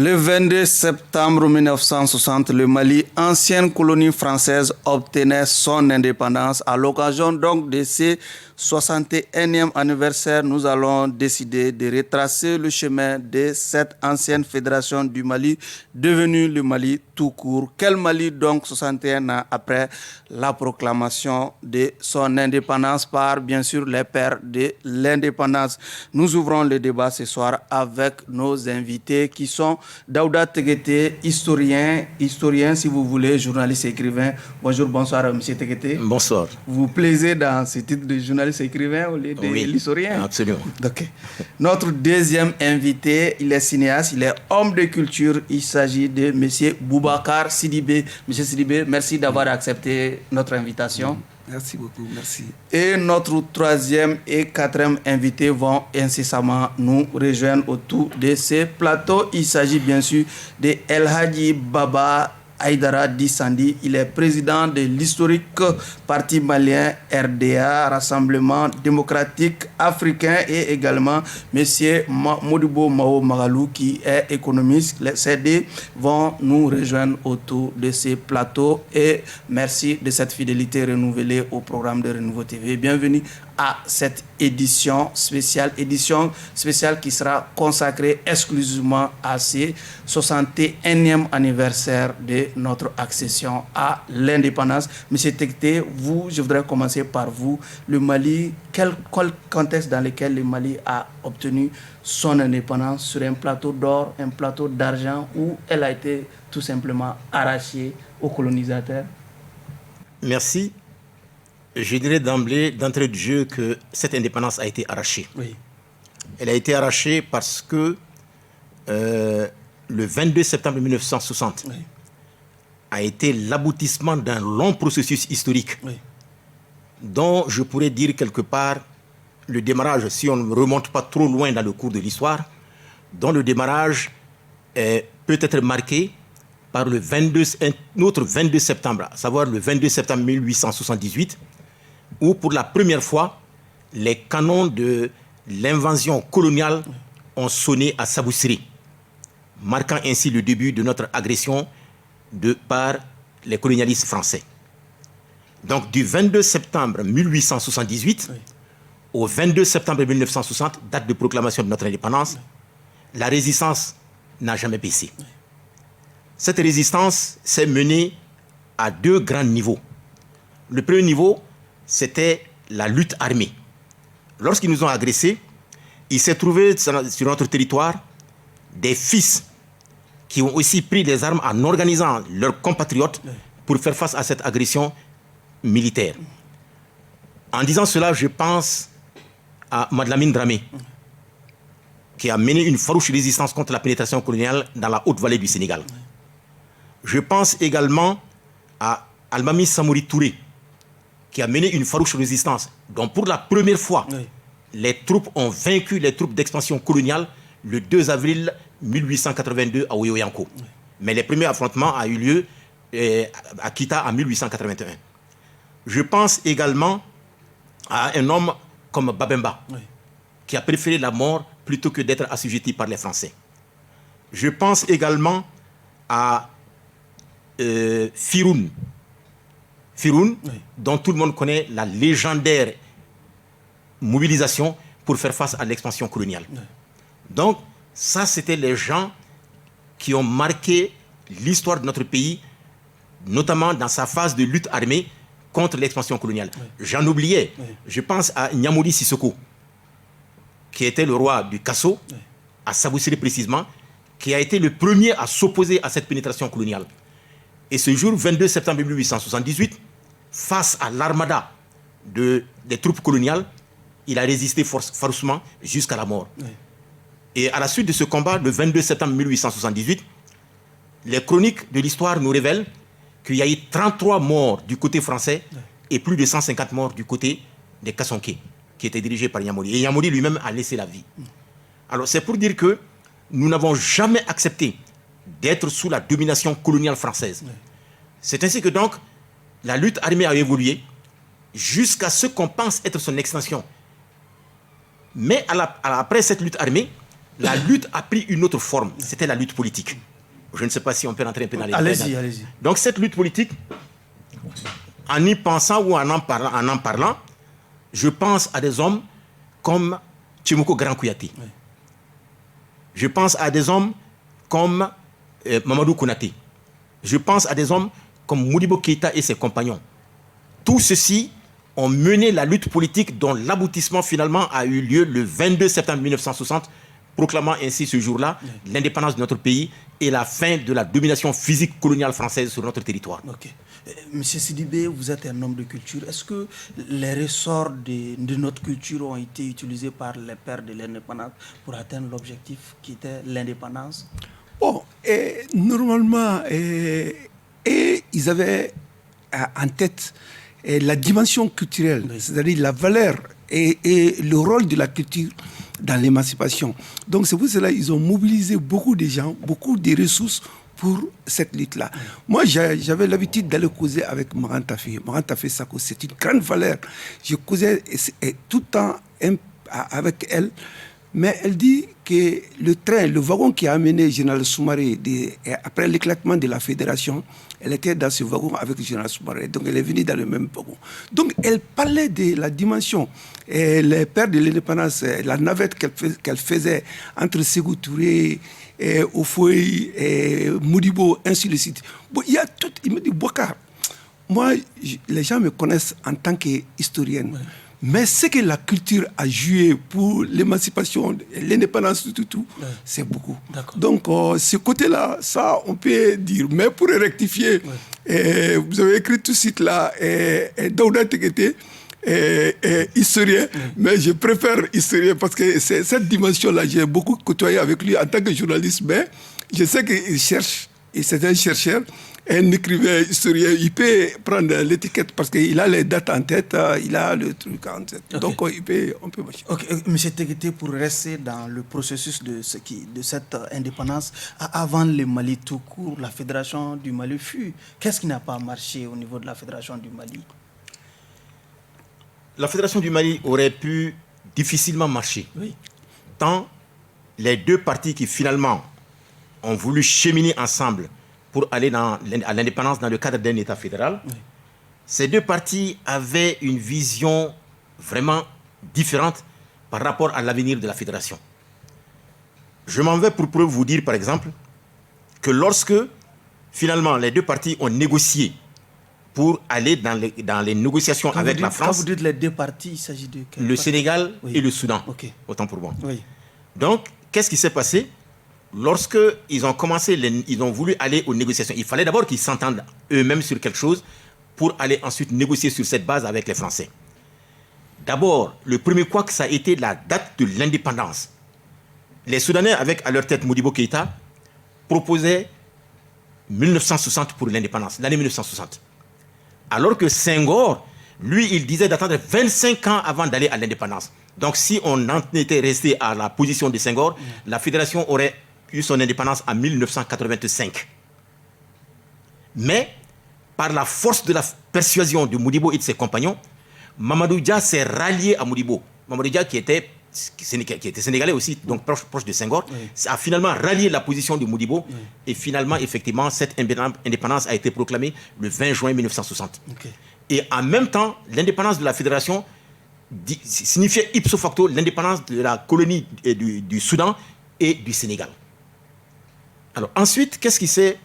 Le 22 septembre 1960, le Mali, ancienne colonie française, obtenait son indépendance. À l'occasion donc de ce 61e anniversaire, nous allons décider de retracer le chemin de cette ancienne fédération du Mali, devenue le Mali tout court. Quel Mali donc 61 ans après la proclamation de son indépendance par, bien sûr, les pères de l'indépendance. Nous ouvrons le débat ce soir avec nos invités qui sont Daouda Teguete, historien si vous voulez, journaliste et écrivain. Bonjour, bonsoir, M. Teguete. Bonsoir. Vous plaisez dans ce titre de journaliste et écrivain au lieu de l'historien? Absolument. Okay. Notre deuxième invité, il est cinéaste, il est homme de culture. Il s'agit de M. Boubacar Sidibé. M. Sidibé, merci d'avoir accepté notre invitation. Merci beaucoup, merci. Et notre troisième et quatrième invité vont incessamment nous rejoindre autour de ce plateau. Il s'agit bien sûr de El Hadji Baba Aïdara Dissandi. Il est président de l'historique parti malien RDA, Rassemblement démocratique africain, et également M. Modibo Mao Magalou qui est économiste. Ces deux vont nous rejoindre autour de ce plateau et merci de cette fidélité renouvelée au programme de Renouveau TV. Bienvenue à cette édition spéciale qui sera consacrée exclusivement à ce 61e anniversaire de notre accession à l'indépendance. Monsieur Teguete, je voudrais commencer par vous. Le Mali, quel contexte dans lequel le Mali a obtenu son indépendance? Sur un plateau d'or, un plateau d'argent, ou elle a été tout simplement arrachée aux colonisateurs? Merci. Je dirais d'entrée de jeu, que cette indépendance a été arrachée. Oui. Elle a été arrachée parce que le 22 septembre 1960 a été l'aboutissement d'un long processus historique dont je pourrais dire quelque part le démarrage, si on ne remonte pas trop loin dans le cours de l'histoire, dont le démarrage peut être marqué par notre 22 septembre, à savoir le 22 septembre 1878, où pour la première fois, les canons de l'invasion coloniale ont sonné à Saboussery, marquant ainsi le début de notre agression par les colonialistes français. Donc du 22 septembre 1878 au 22 septembre 1960, date de proclamation de notre indépendance, la résistance n'a jamais baissé. Cette résistance s'est menée à deux grands niveaux. Le premier niveau, c'était la lutte armée. Lorsqu'ils nous ont agressés, il s'est trouvé sur notre territoire des fils qui ont aussi pris des armes en organisant leurs compatriotes pour faire face à cette agression militaire. En disant cela, je pense à Madlamine Dramé, qui a mené une farouche résistance contre la pénétration coloniale dans la haute vallée du Sénégal. Je pense également à Almami Samouri Touré, qui a mené une farouche résistance, dont pour la première fois, les troupes ont vaincu les troupes d'expansion coloniale le 2 avril 1882 à Oyoyanko. Mais les premiers affrontements ont eu lieu à Kita en 1881. Je pense également à un homme comme Babemba, qui a préféré la mort plutôt que d'être assujetti par les Français. Je pense également à Firoun, dont tout le monde connaît la légendaire mobilisation pour faire face à l'expansion coloniale. Donc, ça, c'était les gens qui ont marqué l'histoire de notre pays, notamment dans sa phase de lutte armée contre l'expansion coloniale. J'en oubliais. Je pense à Nyamori Sissoko, qui était le roi du Kasso, à Saboussery précisément, qui a été le premier à s'opposer à cette pénétration coloniale. Et ce jour, 22 septembre 1878, face à l'armada des troupes coloniales, il a résisté farouchement jusqu'à la mort. Et à la suite de ce combat, le 22 septembre 1878, les chroniques de l'histoire nous révèlent qu'il y a eu 33 morts du côté français et plus de 150 morts du côté des Kassonké, qui étaient dirigés par Nyamori. Et Nyamori lui-même a laissé la vie. Alors c'est pour dire que nous n'avons jamais accepté d'être sous la domination coloniale française. C'est ainsi que donc la lutte armée a évolué jusqu'à ce qu'on pense être son extension. Mais après cette lutte armée, la lutte a pris une autre forme. C'était la lutte politique. Je ne sais pas si on peut rentrer un peu dans les détails. Allez-y. Donc cette lutte politique, en y pensant ou en en parlant, je pense à des hommes comme Tchimoko Grand Kouyaté. Oui. Je pense à des hommes comme Mamadou Konaté. Je pense à des hommes comme Modibo Keïta et ses compagnons. Tous ceux-ci ont mené la lutte politique dont l'aboutissement finalement a eu lieu le 22 septembre 1960, proclamant ainsi ce jour-là l'indépendance de notre pays et la fin de la domination physique coloniale française sur notre territoire. Ok. Monsieur Sidibé, vous êtes un homme de culture. Est-ce que les ressorts de notre culture ont été utilisés par les pères de l'indépendance pour atteindre l'objectif qui était l'indépendance? Bon, normalement, ils avaient en tête la dimension culturelle, c'est-à-dire la valeur et le rôle de la culture dans l'émancipation. Donc c'est pour cela qu'ils ont mobilisé beaucoup de gens, beaucoup de ressources pour cette lutte-là. Moi, j'avais l'habitude d'aller causer avec Marantafé. Marantafé Sako, c'est une grande valeur. Je causais tout le temps avec elle, mais elle dit que le wagon qui a amené le général Soumaré après l'éclatement de la fédération, elle était dans ce wagon avec le général Soumaré. Donc elle est venue dans le même wagon. Donc elle parlait de la dimension, les pères de l'indépendance, la navette qu'elle faisait entre Sékou Touré, Ofoy, Modibo, ainsi de suite. Bon, il y a tout. Il me dit, Bouakar, moi, les gens me connaissent en tant qu'historienne. Ouais. Mais ce que la culture a joué pour l'émancipation, l'indépendance, tout, ouais, c'est beaucoup. Donc, ce côté-là, ça, on peut dire. Mais pour rectifier, ouais, vous avez écrit tout de suite là, Daouda Tekete, historien, mais je préfère historien parce que c'est cette dimension-là, j'ai beaucoup côtoyé avec lui en tant que journaliste, mais je sais qu'il cherche, et c'est un chercheur, un écrivain historien, il peut prendre l'étiquette parce qu'il a les dates en tête, il a le truc en tête. Okay. Donc on peut marcher. Ok, monsieur Tekete, pour rester dans le processus de cette indépendance, avant le Mali tout court, la fédération du Mali fut. Qu'est-ce qui n'a pas marché au niveau de la fédération du Mali? La fédération du Mali aurait pu difficilement marcher. Oui. Tant les deux partis qui finalement ont voulu cheminer ensemble pour aller à l'indépendance dans le cadre d'un État fédéral, oui, ces deux partis avaient une vision vraiment différente par rapport à l'avenir de la fédération. Je m'en vais pour preuve vous dire par exemple que lorsque finalement les deux partis ont négocié pour aller dans les négociations avec la France. Quand vous dites les deux partis, il s'agit de quel le Sénégal, oui, et le Soudan, okay, autant pour moi. Oui. Donc, qu'est-ce qui s'est passé? Lorsque ils ont voulu aller aux négociations, il fallait d'abord qu'ils s'entendent eux-mêmes sur quelque chose pour aller ensuite négocier sur cette base avec les Français. D'abord, le premier couac, ça a été la date de l'indépendance. Les Soudanais, avec à leur tête Modibo Keïta, proposaient 1960 pour l'indépendance, l'année 1960. Alors que Senghor, lui, il disait d'attendre 25 ans avant d'aller à l'indépendance. Donc, si on en était resté à la position de Senghor, la fédération aurait eu son indépendance en 1985. Mais, par la force de la persuasion de Modibo et de ses compagnons, Mamadou Dia s'est rallié à Modibo. Mamadou Dia, qui était sénégalais aussi, donc proche de Senghor, oui, a finalement rallié la position de Modibo. Oui. Et finalement, effectivement, cette indépendance a été proclamée le 20 juin 1960. Okay. Et en même temps, l'indépendance de la fédération signifiait ipso facto l'indépendance de la colonie du Soudan et du Sénégal. Alors ensuite, qu'est-ce qui s'est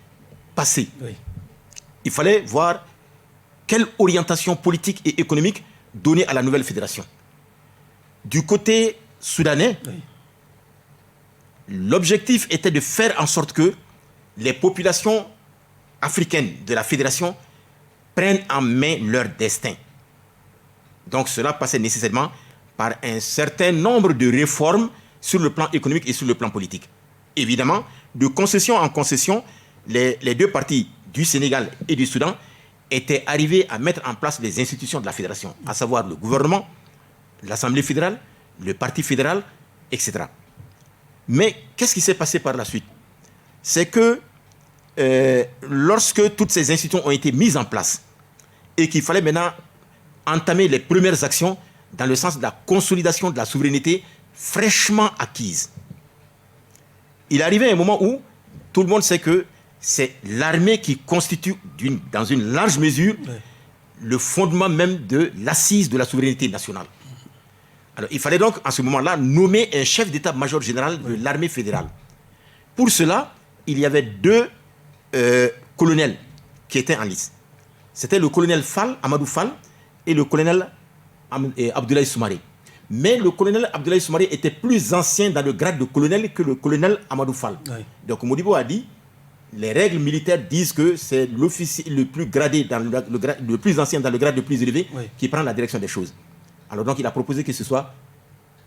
passé? Oui. Il fallait voir quelle orientation politique et économique donner à la nouvelle fédération. Du côté soudanais, oui, l'objectif était de faire en sorte que les populations africaines de la fédération prennent en main leur destin. Donc cela passait nécessairement par un certain nombre de réformes sur le plan économique et sur le plan politique. Évidemment, de concession en concession, les deux partis du Sénégal et du Soudan étaient arrivés à mettre en place les institutions de la fédération, à savoir le gouvernement, l'Assemblée fédérale, le Parti fédéral, etc. Mais qu'est-ce qui s'est passé par la suite? C'est que lorsque toutes ces institutions ont été mises en place et qu'il fallait maintenant entamer les premières actions dans le sens de la consolidation de la souveraineté fraîchement acquise, il est arrivé un moment où tout le monde sait que c'est l'armée qui constitue, dans une large mesure, le fondement même de l'assise de la souveraineté nationale. Alors, il fallait donc, à ce moment-là, nommer un chef d'état-major général de l'armée fédérale. Pour cela, il y avait 2 colonels qui étaient en lice. C'était le colonel Amadou Fall, et le colonel Abdoulaye Soumaré. Mais le colonel Abdoulaye Soumaré était plus ancien dans le grade de colonel que le colonel Amadou Fall. Oui. Donc Modibo a dit, les règles militaires disent que c'est l'officier le plus gradé, le plus ancien dans le grade le plus élevé, qui prend la direction des choses. Alors donc il a proposé que ce soit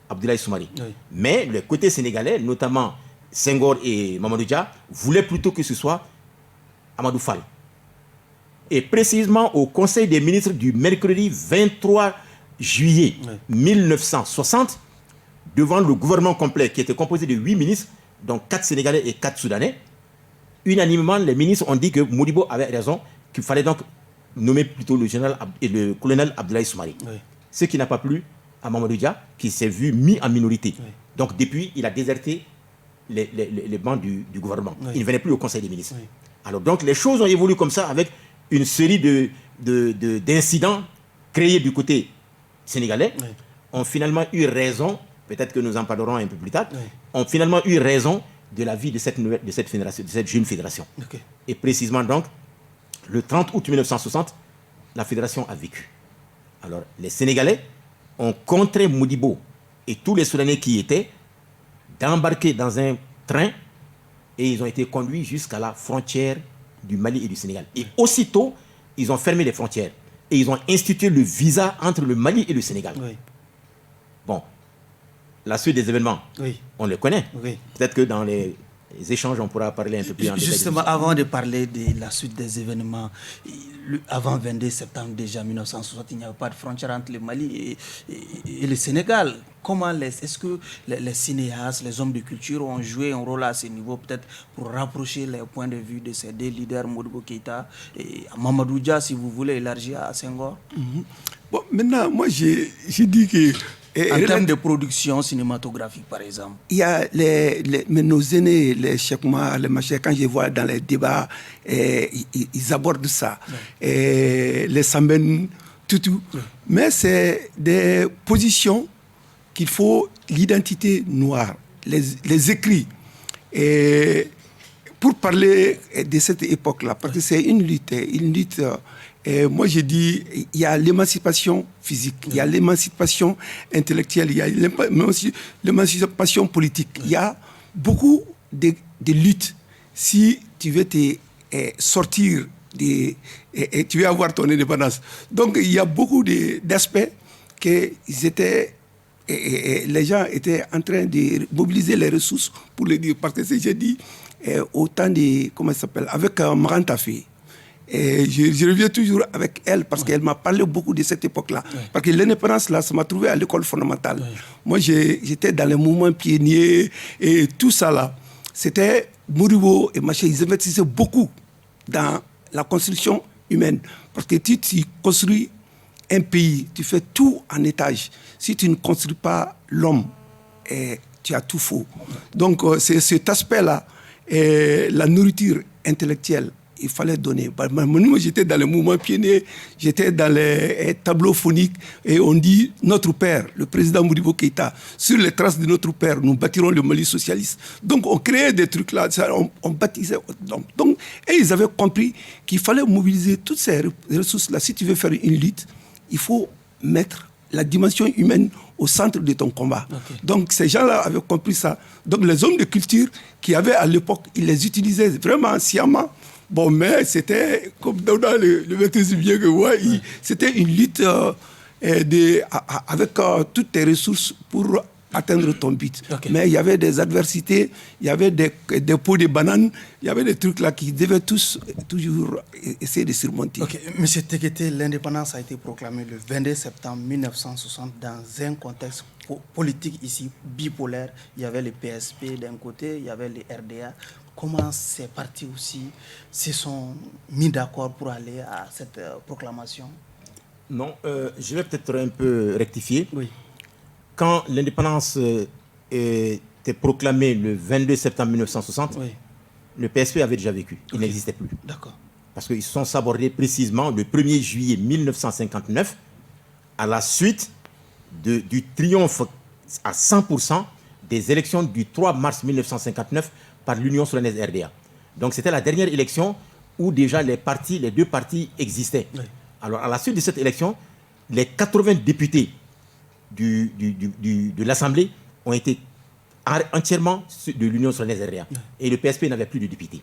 Abdoulaye Soumaré. Oui. Mais le côté sénégalais, notamment Senghor et Mamadou Dia, voulaient plutôt que ce soit Amadou Fall. Et précisément au Conseil des ministres du mercredi 23 juillet 1960, devant le gouvernement complet qui était composé de 8 ministres, dont 4 Sénégalais et 4 Soudanais, unanimement, les ministres ont dit que Modibo avait raison, qu'il fallait donc nommer plutôt le colonel Abdoulaye Soumaré. Oui. Ce qui n'a pas plu à Mamadou Dia, qui s'est vu mis en minorité. Oui. Donc depuis, il a déserté les bancs du gouvernement. Oui. Il ne venait plus au Conseil des ministres. Oui. Alors donc les choses ont évolué comme ça, avec une série d'incidents créés du côté sénégalais, ont finalement eu raison, peut-être que nous en parlerons un peu plus tard, ont finalement eu raison de la vie de cette jeune fédération. Okay. Et précisément donc, le 30 août 1960, la fédération a vécu. Alors, les Sénégalais ont contré Modibo et tous les Soudanais qui y étaient d'embarquer dans un train, et ils ont été conduits jusqu'à la frontière du Mali et du Sénégal. Et aussitôt, ils ont fermé les frontières et ils ont institué le visa entre le Mali et le Sénégal. Oui. Bon, la suite des événements, on le connaît. Oui. Peut-être que dans les échanges, on pourra parler un peu plus en détail. Justement, avant de parler de la suite des événements, avant 22 septembre déjà 1960, il n'y avait pas de frontière entre le Mali et le Sénégal. Est-ce que les cinéastes, les hommes de culture ont joué un rôle à ce niveau, peut-être pour rapprocher les points de vue de ces 2 leaders, Modibo Keïta et Mamadou Dia, si vous voulez élargir à Senghor? Bon, maintenant, moi, j'ai dit que... En termes de production cinématographique, par exemple. Il y a nos aînés, les Cheikh Oumar, les machins, quand je vois dans les débats, ils abordent ça. Les Samben, tout. Mais c'est des positions qu'il faut, l'identité noire, les écrits. Et pour parler de cette époque-là, parce que c'est une lutte. Et moi, je dis, il y a l'émancipation physique, il y a l'émancipation intellectuelle, il y a l'émancipation politique. Il y a beaucoup de luttes. Si tu veux te sortir, et tu veux avoir ton indépendance. Donc, il y a beaucoup d'aspects que les gens étaient en train de mobiliser les ressources pour le dire. Parce que j'ai dit, au temps de, comment ça s'appelle, avec Marantafé. Et je reviens toujours avec elle parce qu'elle m'a parlé beaucoup de cette époque-là. Parce que l'indépendance, là, ça m'a trouvé à l'école fondamentale. Moi, j'étais dans les mouvements pionniers et tout ça, là. C'était Modibo et machin, ils investissaient beaucoup dans la construction humaine. Parce que si tu construis un pays, tu fais tout en étage. Si tu ne construis pas l'homme, tu as tout faux. Donc, c'est cet aspect-là, la nourriture intellectuelle, il fallait donner. Moi, j'étais dans le mouvement pionnier, j'étais dans les tableaux phoniques, et on dit notre père, le président Modibo Keïta, sur les traces de notre père, nous bâtirons le Mali socialiste. Donc, on créait des trucs là, on bâtissait. Donc, et ils avaient compris qu'il fallait mobiliser toutes ces ressources-là. Si tu veux faire une lutte, il faut mettre la dimension humaine au centre de ton combat. Okay. Donc, ces gens-là avaient compris ça. Donc, les hommes de culture qui avaient à l'époque, ils les utilisaient vraiment sciemment. Bon, mais c'était, comme dans le maîtrise bien que moi, c'était une lutte avec toutes tes ressources pour atteindre ton but. Okay. Mais il y avait des adversités, il y avait des pots de bananes, il y avait des trucs là qui devaient toujours essayer de surmonter. Ok, Monsieur Tekete, l'indépendance a été proclamée le 22 septembre 1960 dans un contexte politique ici bipolaire. Il y avait le PSP d'un côté, il y avait le RDA. Comment ces partis aussi se sont mis d'accord pour aller à cette proclamation? Non, je vais peut-être un peu rectifier. Oui. Quand l'indépendance été proclamé le 22 septembre 1960, Oui. le PSP avait déjà vécu. Il n'existait plus. D'accord. Parce qu'ils se sont sabordés précisément le 1er juillet 1959, à la suite du triomphe à 100% des élections du 3 mars 1959 par l'Union souveraine RDA. Donc c'était la dernière élection où déjà les deux partis existaient. Oui. Alors à la suite de cette élection, les 80 députés de l'Assemblée ont été entièrement de l'Union souveraine RDA. Oui. Et le PSP n'avait plus de députés.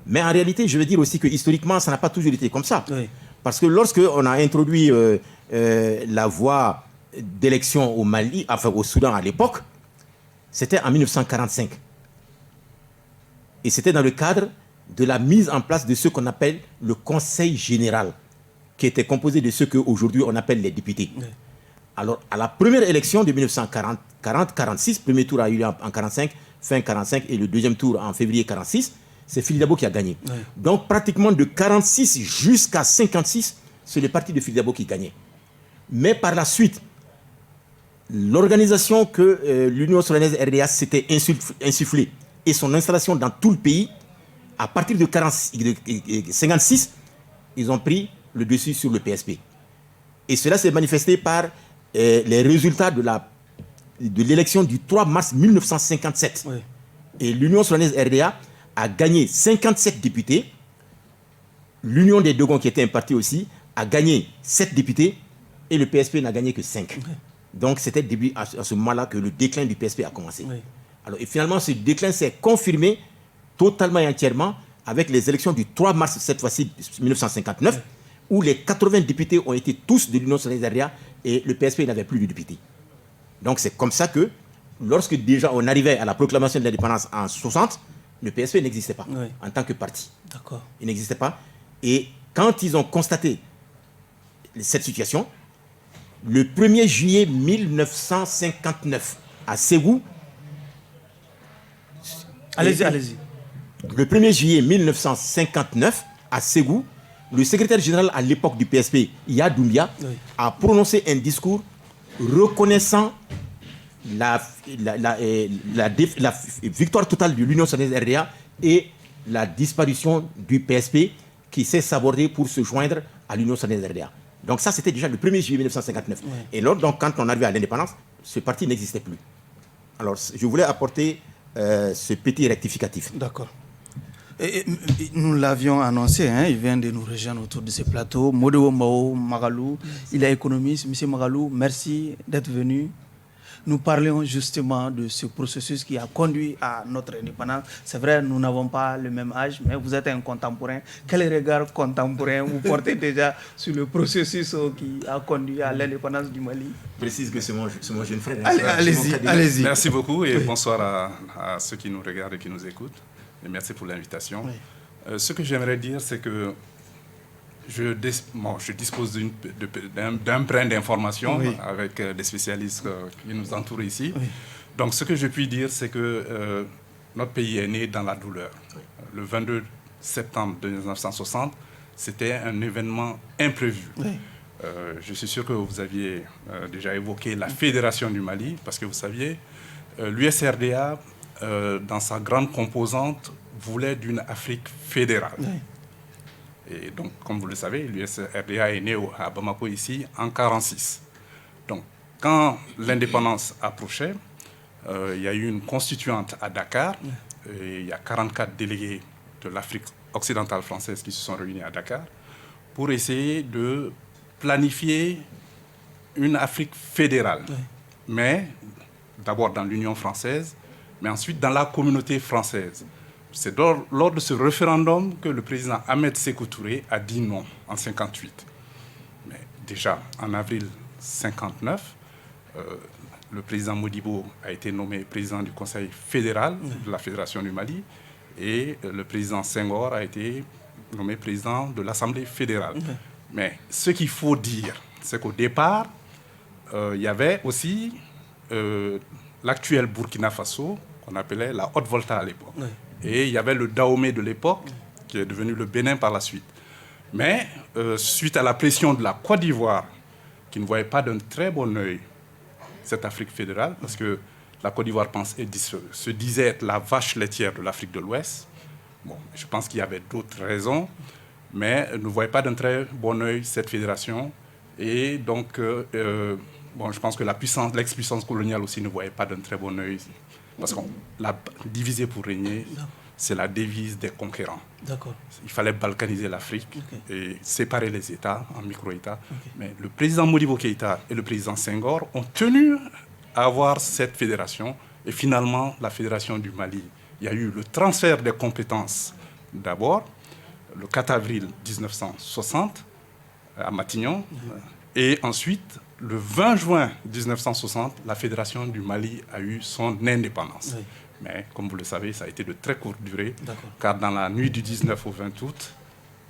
Mais en réalité, je veux dire aussi que historiquement, ça n'a pas toujours été comme ça. Oui. Parce que lorsqu'on a introduit la voie d'élection au Mali, enfin au Soudan à l'époque, c'était en 1945. Et c'était dans le cadre de la mise en place de ce qu'on appelle le Conseil général, qui était composé de ceux qu'aujourd'hui on appelle les députés. Oui. Alors, à la première élection de 1940-46, le premier tour a eu lieu en 1945, fin 1945, et le deuxième tour en février 1946, c'est Philippe Dabo qui a gagné. Oui. Donc, pratiquement de 1946 jusqu'à 1956, c'est le parti de Philippe Dabo qui gagnait. Mais par la suite, l'organisation que l'Union souveraine RDA s'était insufflée et son installation dans tout le pays, à partir de 1956, ils ont pris le dessus sur le PSP. Et cela s'est manifesté par les résultats de l'élection du 3 mars 1957. Oui. Et l'Union souveraine RDA a gagné 57 députés. L'Union des Dogons, qui était un parti aussi, a gagné 7 députés. Et le PSP n'a gagné que 5. Oui. Donc c'était à ce moment-là que le déclin du PSP a commencé. Oui. Alors, et finalement, ce déclin s'est confirmé totalement et entièrement avec les élections du 3 mars, cette fois-ci 1959, oui. où les 80 députés ont été tous de l'Union souveraine RDA et le PSP n'avait plus de députés. Donc c'est comme ça que, lorsque déjà on arrivait à la proclamation de l'indépendance en 1960, le PSP n'existait pas oui. en tant que parti. D'accord. Il n'existait pas. Et quand ils ont constaté cette situation, le 1er juillet 1959, à Ségou, allez-y. Le 1er juillet 1959, à Ségou, le secrétaire général à l'époque du PSP, Iya Doumbia, oui. a prononcé un discours reconnaissant la victoire totale de l'Union souveraine RDA et la disparition du PSP qui s'est sabordé pour se joindre à l'Union souveraine RDA. Donc ça, c'était déjà le 1er juillet 1959. Oui. Et là, donc, quand on arrivait à l'indépendance, ce parti n'existait plus. Alors, je voulais apporter ce petit rectificatif. D'accord. Et nous l'avions annoncé, hein, il vient de nous rejoindre autour de ce plateau. Modewo Mao Magalou, il est économiste. Monsieur Magalou, merci d'être venu. Nous parlions justement de ce processus qui a conduit à notre indépendance. C'est vrai, nous n'avons pas le même âge, mais vous êtes un contemporain. Quel regard contemporain vous portez déjà sur le processus qui a conduit à l'indépendance du Mali? Je précise que c'est mon jeune frère. Allez-y. Merci beaucoup et oui. Bonsoir à ceux qui nous regardent et qui nous écoutent. Et merci pour l'invitation. Oui. Ce que j'aimerais dire, c'est que je dispose d'un brin d'information oui. avec des spécialistes qui nous entourent ici. Oui. Donc, ce que je puis dire, c'est que notre pays est né dans la douleur. Oui. Le 22 septembre 1960, c'était un événement imprévu. Oui. Je suis sûr que vous aviez déjà évoqué la Fédération du Mali, parce que vous saviez, l'USRDA, dans sa grande composante, voulait d'une Afrique fédérale. Oui. Et donc, comme vous le savez, l'USRDA est né à Bamako ici en 1946. Donc, quand l'indépendance approchait, il y a eu une constituante à Dakar. Et il y a 44 délégués de l'Afrique occidentale française qui se sont réunis à Dakar pour essayer de planifier une Afrique fédérale. Oui. Mais d'abord dans l'Union française, mais ensuite dans la communauté française. C'est lors de ce référendum que le président Ahmed Sékou Touré a dit non en 1958. Mais déjà, en avril 1959, le président Modibo a été nommé président du Conseil fédéral de la Fédération du Mali et le président Senghor a été nommé président de l'Assemblée fédérale. Mais ce qu'il faut dire, c'est qu'au départ, il y avait aussi l'actuel Burkina Faso, qu'on appelait la Haute-Volta à l'époque. Oui. Et il y avait le Dahomey de l'époque, qui est devenu le Bénin par la suite. Mais, suite à la pression de la Côte d'Ivoire, qui ne voyait pas d'un très bon œil cette Afrique fédérale, parce qu'il la Côte d'Ivoire se disait être la vache laitière de l'Afrique de l'Ouest. Bon, je pense qu'il y avait d'autres raisons, mais ne voyait pas d'un très bon œil cette fédération. Et donc, je pense que l'ex-puissance coloniale aussi ne voyait pas d'un très bon œil. Parce qu'on l'a divisé pour régner, c'est la devise des conquérants. D'accord. Il fallait balkaniser l'Afrique et séparer les États en micro-États. Mais le président Modibo Keïta et le président Senghor ont tenu à avoir cette fédération. Et finalement, la fédération du Mali, il y a eu le transfert des compétences d'abord, le 4 avril 1960, à Matignon. Et ensuite, le 20 juin 1960, la fédération du Mali a eu son indépendance. Oui. Mais comme vous le savez, ça a été de très courte durée, car dans la nuit du 19 au 20 août,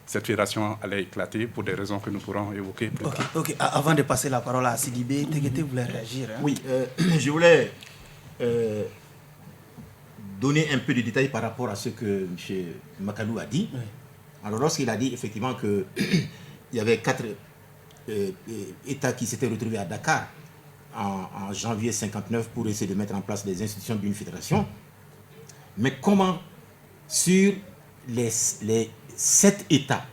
cette fédération allait éclater pour des raisons que nous pourrons évoquer plus tard. Ok. Avant de passer la parole à Sidibé, Teguete voulait réagir. Hein? Oui, je voulais donner un peu de détails par rapport à ce que M. Makalou a dit. Oui. Alors lorsqu'il a dit effectivement qu'il y avait 4 États qui s'étaient retrouvés à Dakar en janvier 1959 pour essayer de mettre en place les institutions d'une fédération, mais comment sur les 7 États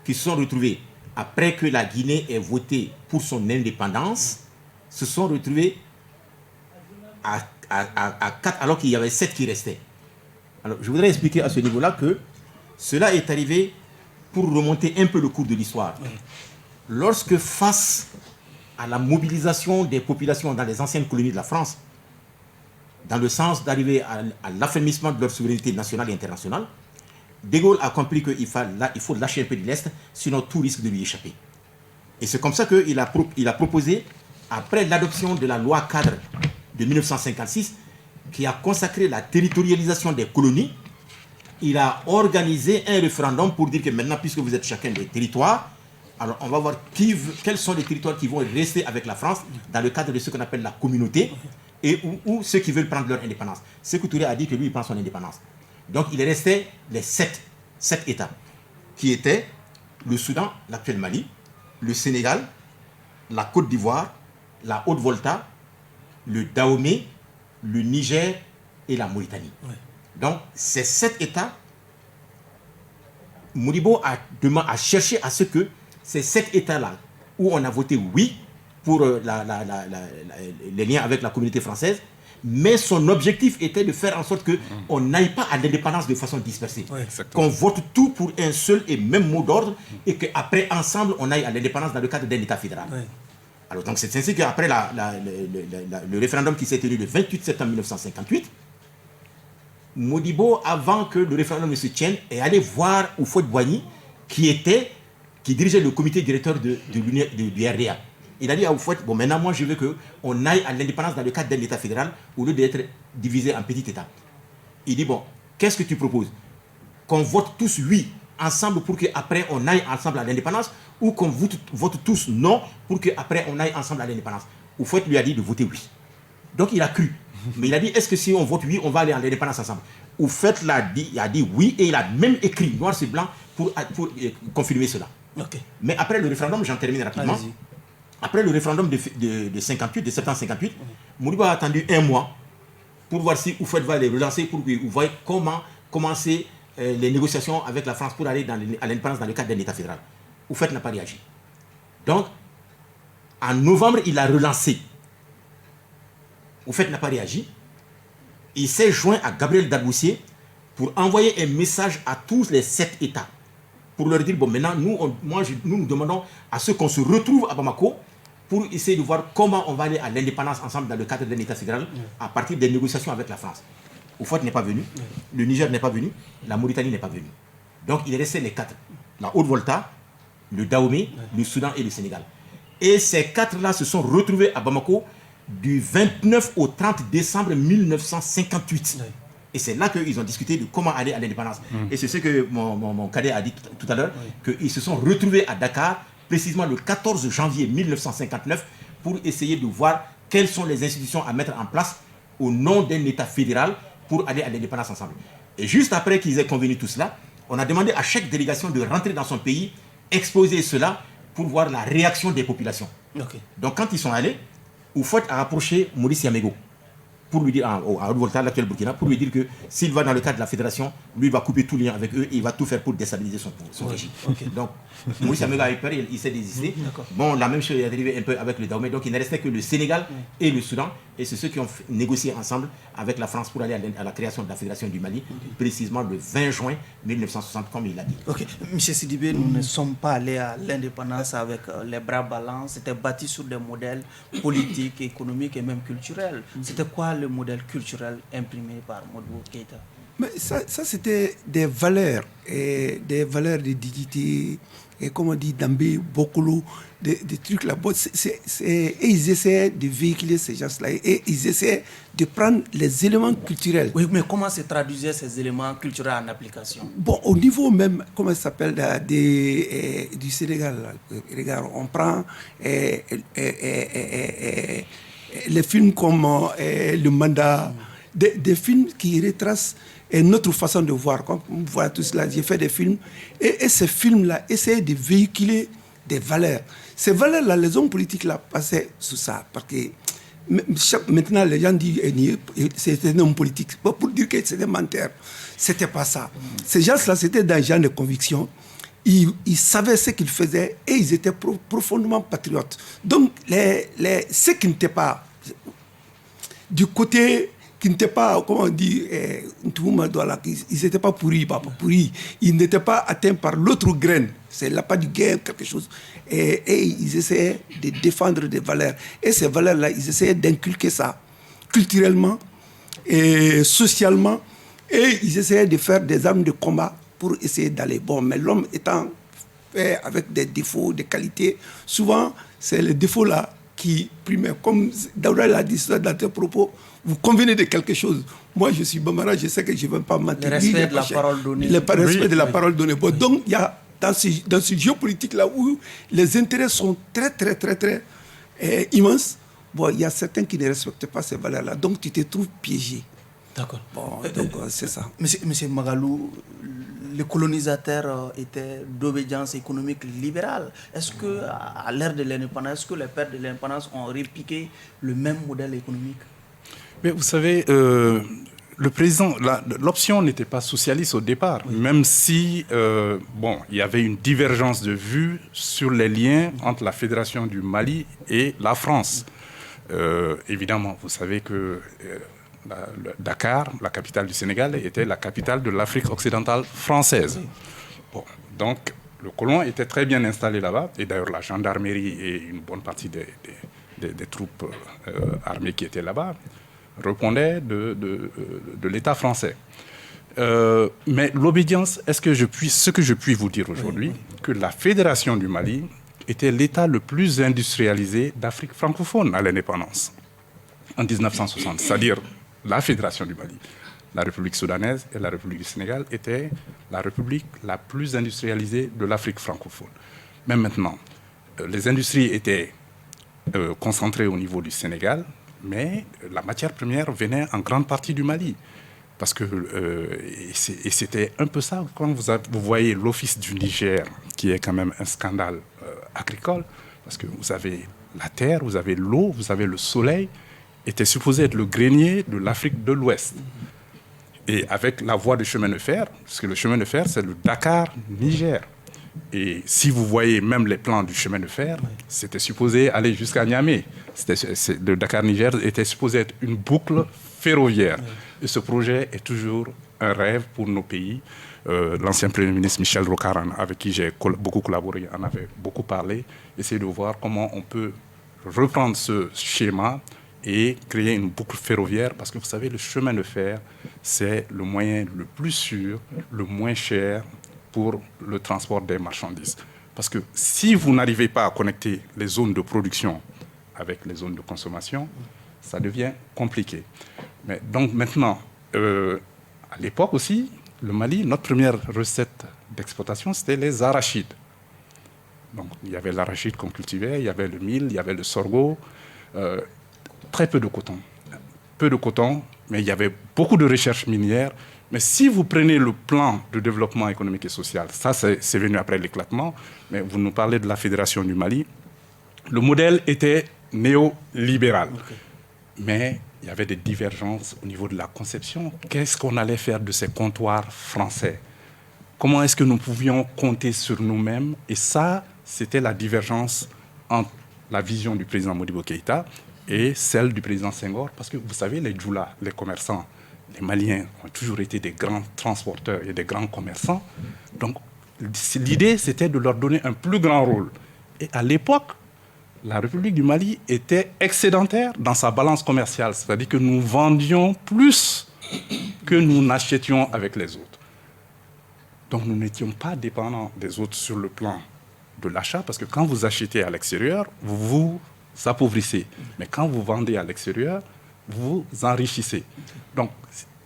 qui se sont retrouvés après que la Guinée ait voté pour son indépendance, se sont retrouvés à 4 alors qu'il y avait 7 qui restaient. Alors je voudrais expliquer à ce niveau-là que cela est arrivé pour remonter un peu le cours de l'histoire. Oui. Lorsque face à la mobilisation des populations dans les anciennes colonies de la France, dans le sens d'arriver à l'affermissement de leur souveraineté nationale et internationale, De Gaulle a compris qu'il faut lâcher un peu de l'Est, sinon tout risque de lui échapper. Et c'est comme ça qu'il a proposé, après l'adoption de la loi cadre de 1956, qui a consacré la territorialisation des colonies, il a organisé un référendum pour dire que maintenant, puisque vous êtes chacun des territoires, alors on va voir quels sont les territoires qui vont rester avec la France dans le cadre de ce qu'on appelle la communauté, et ou ceux qui veulent prendre leur indépendance. Sékou Touré a dit que lui, il prend son indépendance. Donc il est resté les 7 États, qui étaient le Soudan, l'actuel Mali, le Sénégal, la Côte d'Ivoire, la Haute-Volta, le Dahomey, le Niger et la Mauritanie. Ouais. Donc ces 7 États, Modibo a cherché à ce que ces 7 États-là, où on a voté oui pour les liens avec la communauté française, mais son objectif était de faire en sorte qu'on n'aille pas à l'indépendance de façon dispersée. Ouais, qu'on vote tout pour un seul et même mot d'ordre et qu'après, ensemble, on aille à l'indépendance dans le cadre d'un État fédéral. Ouais. Alors, donc, c'est ainsi qu'après le référendum qui s'est tenu le 28 septembre 1958, Modibo, avant que le référendum ne se tienne, est allé voir Houphouët-Boigny, qui dirigeait le comité directeur du RDA. Il a dit à Houphouët, bon, maintenant, moi, je veux qu'on aille à l'indépendance dans le cadre d'un État fédéral au lieu d'être divisé en petits États. Il dit, bon, qu'est-ce que tu proposes? Qu'on vote tous oui ensemble pour qu'après on aille ensemble à l'indépendance, ou qu'on vote tous non pour qu'après on aille ensemble à l'indépendance? Houphouët lui a dit de voter oui. Donc il a cru. Mais il a dit, est-ce que si on vote oui, on va aller à l'indépendance ensemble? Houphouët il a dit oui, et il a même écrit noir sur blanc pour confirmer cela. Okay. Mais après le référendum, j'en termine rapidement. Allez-y. Après le référendum de septembre 58, Modibo a attendu 1 mois pour voir si Houphouët va les relancer, pour qu'il voie comment commencer les négociations avec la France pour aller à l'indépendance dans le cadre d'un État fédéral. Houphouët n'a pas réagi. Donc, en novembre, il a relancé. Houphouët n'a pas réagi. Il s'est joint à Gabriel Darboussier pour envoyer un message à tous les 7 États. Pour leur dire, bon, maintenant, nous demandons à ceux qu'on se retrouve à Bamako pour essayer de voir comment on va aller à l'indépendance ensemble dans le cadre d'un État fédéral à partir des négociations avec la France. Houphouët n'est pas venu, le Niger n'est pas venu, la Mauritanie n'est pas venue. Donc il est resté les 4. La Haute-Volta, le Dahomey, le Soudan et le Sénégal. Et ces 4-là se sont retrouvés à Bamako du 29 au 30 décembre 1958. Et c'est là qu'ils ont discuté de comment aller à l'indépendance. Et c'est ce que mon cadet a dit tout à l'heure, qu'ils se sont retrouvés à Dakar, précisément le 14 janvier 1959, pour essayer de voir quelles sont les institutions à mettre en place au nom d'un État fédéral pour aller à l'indépendance ensemble. Et juste après qu'ils aient convenu tout cela, on a demandé à chaque délégation de rentrer dans son pays, exposer cela pour voir la réaction des populations. Okay. Donc quand ils sont allés, Houphouët a approché Maurice Yamego pour lui dire, à Haute-Volta, l'actuel Burkina, pour lui dire que s'il va dans le cadre de la fédération, lui va couper tout lien avec eux et il va tout faire pour déstabiliser son régime. Okay. Donc, Maurice Hamega a eu peur, il s'est désisté. Bon, la même chose est arrivée un peu avec le Dahomey. Donc, il ne restait que le Sénégal et le Soudan. Et c'est ceux qui ont négocié ensemble avec la France pour aller à la création de la Fédération du Mali, précisément le 20 juin 1960, comme il l'a dit. Ok. M. Sidibé, nous ne sommes pas allés à l'indépendance avec les bras ballants. C'était bâti sur des modèles politiques, économiques et même culturels. C'était quoi le modèle culturel imprimé par Modibo Keïta? Mais ça c'était des valeurs de dignité, et comme on dit, Dambé, Bokolo, des trucs là-bas. Et ils essaient de véhiculer ces gens-là. Et ils essaient de prendre les éléments culturels. Oui, mais comment se traduisaient ces éléments culturels en application? Bon, au niveau même, comment ça s'appelle, du Sénégal, là. Regarde, on prend les films comme Le Mandat, des films qui retracent notre façon de voir. Comme vous voyez tout cela, j'ai fait des films. Et ces films-là essaient de véhiculer des valeurs. Ces valeurs-là, les hommes politiques là passaient sous ça. Parce que maintenant, les gens disent que c'était un homme politique. Pas pour dire que c'était menteur. C'était pas ça. Ces gens-là, c'était des gens de conviction. Ils savaient ce qu'ils faisaient et ils étaient profondément patriotes. Donc, ceux qui n'étaient pas du côté, qui n'étaient pas, comment on dit, ils n'étaient pas pourris, ils n'étaient pas atteints par l'autre graine. C'est là pas du guerre, quelque chose. Et ils essayaient de défendre des valeurs. Et ces valeurs-là, ils essayaient d'inculquer ça culturellement et socialement. Et ils essayaient de faire des armes de combat pour essayer d'aller. Bon, mais l'homme étant fait avec des défauts, des qualités, souvent, c'est les défauts-là qui primaient. Comme Daouda l'a dit dans tes propos, vous convenez de quelque chose. Moi, je suis Bambara, je sais que je ne vais pas mentir. Le respect de la parole donnée. Le respect de la parole donnée. Bon, donc, il y a dans ce géopolitique-là où les intérêts sont très immenses, bon, il y a certains qui ne respectent pas ces valeurs-là. Donc, tu te trouves piégé. D'accord. Bon, donc, c'est ça. Monsieur Magalou, les colonisateurs étaient d'obédience économique libérale. Est-ce qu'à l'ère de l'indépendance, est-ce que les pères de l'indépendance ont répliqué le même modèle économique? Mais vous savez, l'option n'était pas socialiste au départ, même si il y avait une divergence de vues sur les liens entre la Fédération du Mali et la France. Évidemment, vous savez que Dakar, la capitale du Sénégal, était la capitale de l'Afrique occidentale française. Bon, donc, le colon était très bien installé là-bas, et d'ailleurs la gendarmerie et une bonne partie des troupes armées qui étaient là-bas répondaient de l'État français. Mais l'obédience, ce que je puis vous dire aujourd'hui, que la Fédération du Mali était l'État le plus industrialisé d'Afrique francophone à l'indépendance, en 1960, c'est-à-dire la Fédération du Mali, la République soudanaise et la République du Sénégal étaient la République la plus industrialisée de l'Afrique francophone. Même maintenant, les industries étaient concentrées au niveau du Sénégal, mais la matière première venait en grande partie du Mali. Parce que c'était un peu ça, quand vous voyez l'Office du Niger, qui est quand même un scandale agricole, parce que vous avez la terre, vous avez l'eau, vous avez le soleil, était supposé être le grenier de l'Afrique de l'Ouest. Et avec la voie de chemin de fer, parce que le chemin de fer, c'est le Dakar-Niger. Et si vous voyez même les plans du chemin de fer, c'était supposé aller jusqu'à Niamey. Le Dakar-Niger était supposé être une boucle ferroviaire. Et ce projet est toujours un rêve pour nos pays. L'ancien Premier ministre Michel Rocard, avec qui j'ai beaucoup collaboré, en avait beaucoup parlé. Essayer de voir comment on peut reprendre ce schéma et créer une boucle ferroviaire, parce que vous savez, le chemin de fer, c'est le moyen le plus sûr, le moins cher pour le transport des marchandises. Parce que si vous n'arrivez pas à connecter les zones de production avec les zones de consommation, ça devient compliqué. Mais donc maintenant, à l'époque aussi, le Mali, notre première recette d'exportation, c'était les arachides. Donc il y avait l'arachide qu'on cultivait, il y avait le mil, il y avait le sorgho, très peu de coton. Peu de coton, mais il y avait beaucoup de recherches minières. Mais si vous prenez le plan de développement économique et social, ça c'est venu après l'éclatement, mais vous nous parlez de la Fédération du Mali, le modèle était néolibéral. Okay. Mais il y avait des divergences au niveau de la conception. Qu'est-ce qu'on allait faire de ces comptoirs français? Comment est-ce que nous pouvions compter sur nous-mêmes? Et ça, c'était la divergence entre la vision du président Modibo Keïta et celle du président Senghor. Parce que vous savez, les Djoula, les commerçants, les Maliens ont toujours été des grands transporteurs et des grands commerçants. Donc, l'idée, c'était de leur donner un plus grand rôle. Et à l'époque, la République du Mali était excédentaire dans sa balance commerciale. C'est-à-dire que nous vendions plus que nous n'achetions avec les autres. Donc, nous n'étions pas dépendants des autres sur le plan de l'achat, parce que quand vous achetez à l'extérieur, vous vous appauvrissez. Mais quand vous vendez à l'extérieur, vous vous enrichissez. Donc,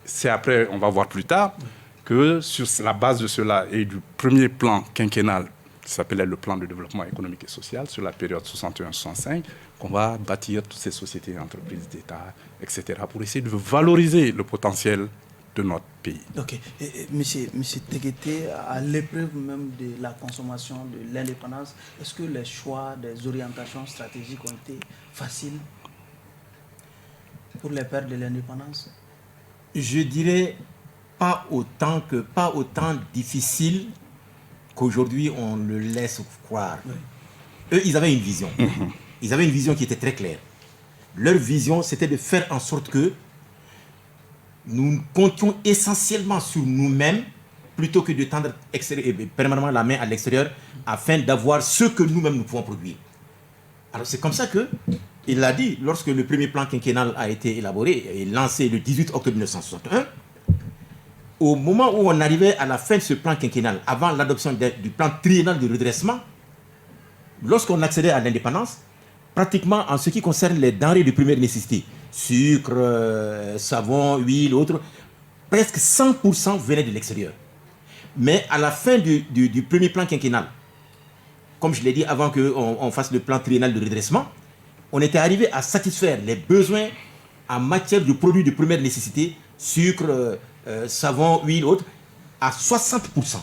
c'est après, on va voir plus tard, que sur la base de cela et du premier plan quinquennal, qui s'appelait le plan de développement économique et social, sur la période 61-65, qu'on va bâtir toutes ces sociétés, entreprises d'État, etc., pour essayer de valoriser le potentiel de notre pays. Ok. Monsieur Teguete, à l'épreuve même de la consommation de l'indépendance, est-ce que les choix des orientations stratégiques ont été faciles pour les pères de l'indépendance? Je dirais pas autant difficile qu'aujourd'hui on le laisse croire. Oui. Eux, ils avaient une vision. Ils avaient une vision qui était très claire. Leur vision, c'était de faire en sorte que nous comptions essentiellement sur nous-mêmes plutôt que de tendre permanemment la main à l'extérieur afin d'avoir ce que nous-mêmes nous pouvons produire. Alors c'est comme ça qu'il l'a dit, lorsque le premier plan quinquennal a été élaboré et lancé le 18 octobre 1961, au moment où on arrivait à la fin de ce plan quinquennal, avant l'adoption du plan triennal de redressement, lorsqu'on accédait à l'indépendance, pratiquement en ce qui concerne les denrées de première nécessité, sucre, savon, huile, autres, presque 100% venaient de l'extérieur. Mais à la fin du premier plan quinquennal, comme je l'ai dit avant qu'on fasse le plan triennal de redressement, on était arrivé à satisfaire les besoins en matière de produits de première nécessité, sucre, savon, huile, autres, à 60%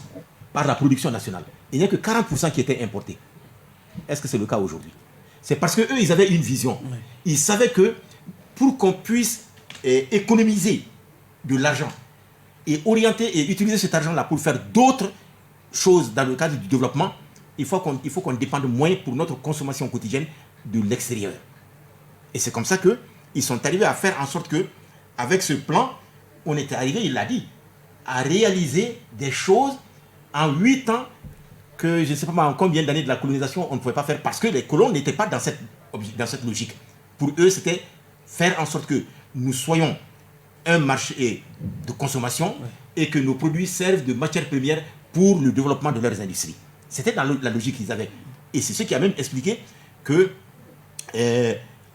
par la production nationale. Il n'y a que 40% qui étaient importés. Est-ce que c'est le cas aujourd'hui? C'est parce qu'eux, ils avaient une vision. Oui. Ils savaient que pour qu'on puisse économiser de l'argent et orienter et utiliser cet argent-là pour faire d'autres choses dans le cadre du développement, il faut qu'on dépende moins pour notre consommation quotidienne de l'extérieur. Et c'est comme ça qu'ils sont arrivés à faire en sorte que, avec ce plan, on était arrivé, il l'a dit, à réaliser des choses en 8 ans que je ne sais pas en combien d'années de la colonisation on ne pouvait pas faire parce que les colons n'étaient pas dans cette logique. Pour eux, c'était faire en sorte que nous soyons un marché de consommation et que nos produits servent de matière première pour le développement de leurs industries. C'était dans la logique qu'ils avaient. Et c'est ce qui a même expliqué que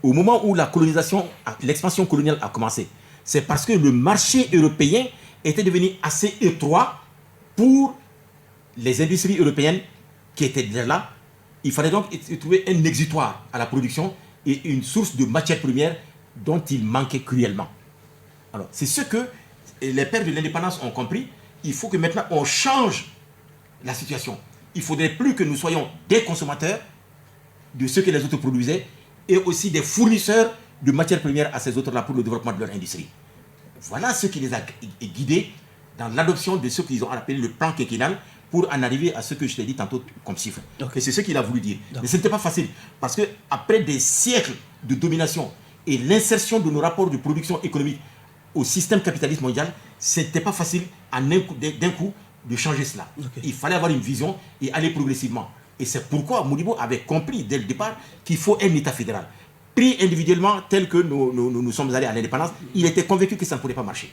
au moment où la colonisation, l'expansion coloniale a commencé, c'est parce que le marché européen était devenu assez étroit pour les industries européennes qui étaient déjà là. Il fallait donc trouver un exutoire à la production et une source de matières premières dont il manquait cruellement. Alors, c'est ce que les pères de l'indépendance ont compris. Il faut que maintenant on change la situation. Il ne faudrait plus que nous soyons des consommateurs de ce que les autres produisaient et aussi des fournisseurs de matières premières à ces autres-là pour le développement de leur industrie. Voilà ce qui les a guidés dans l'adoption de ce qu'ils ont appelé le plan quinquennal pour en arriver à ce que je t'ai dit tantôt comme chiffre. Okay. Et c'est ce qu'il a voulu dire. Okay. Mais ce n'était pas facile parce qu'après des siècles de domination et l'insertion de nos rapports de production économique au système capitaliste mondial, ce n'était pas facile d'un coup de changer cela. Okay. Il fallait avoir une vision et aller progressivement. Et c'est pourquoi Modibo avait compris dès le départ qu'il faut un État fédéral. Pris individuellement tel que nous sommes allés à l'indépendance, il était convaincu que ça ne pourrait pas marcher.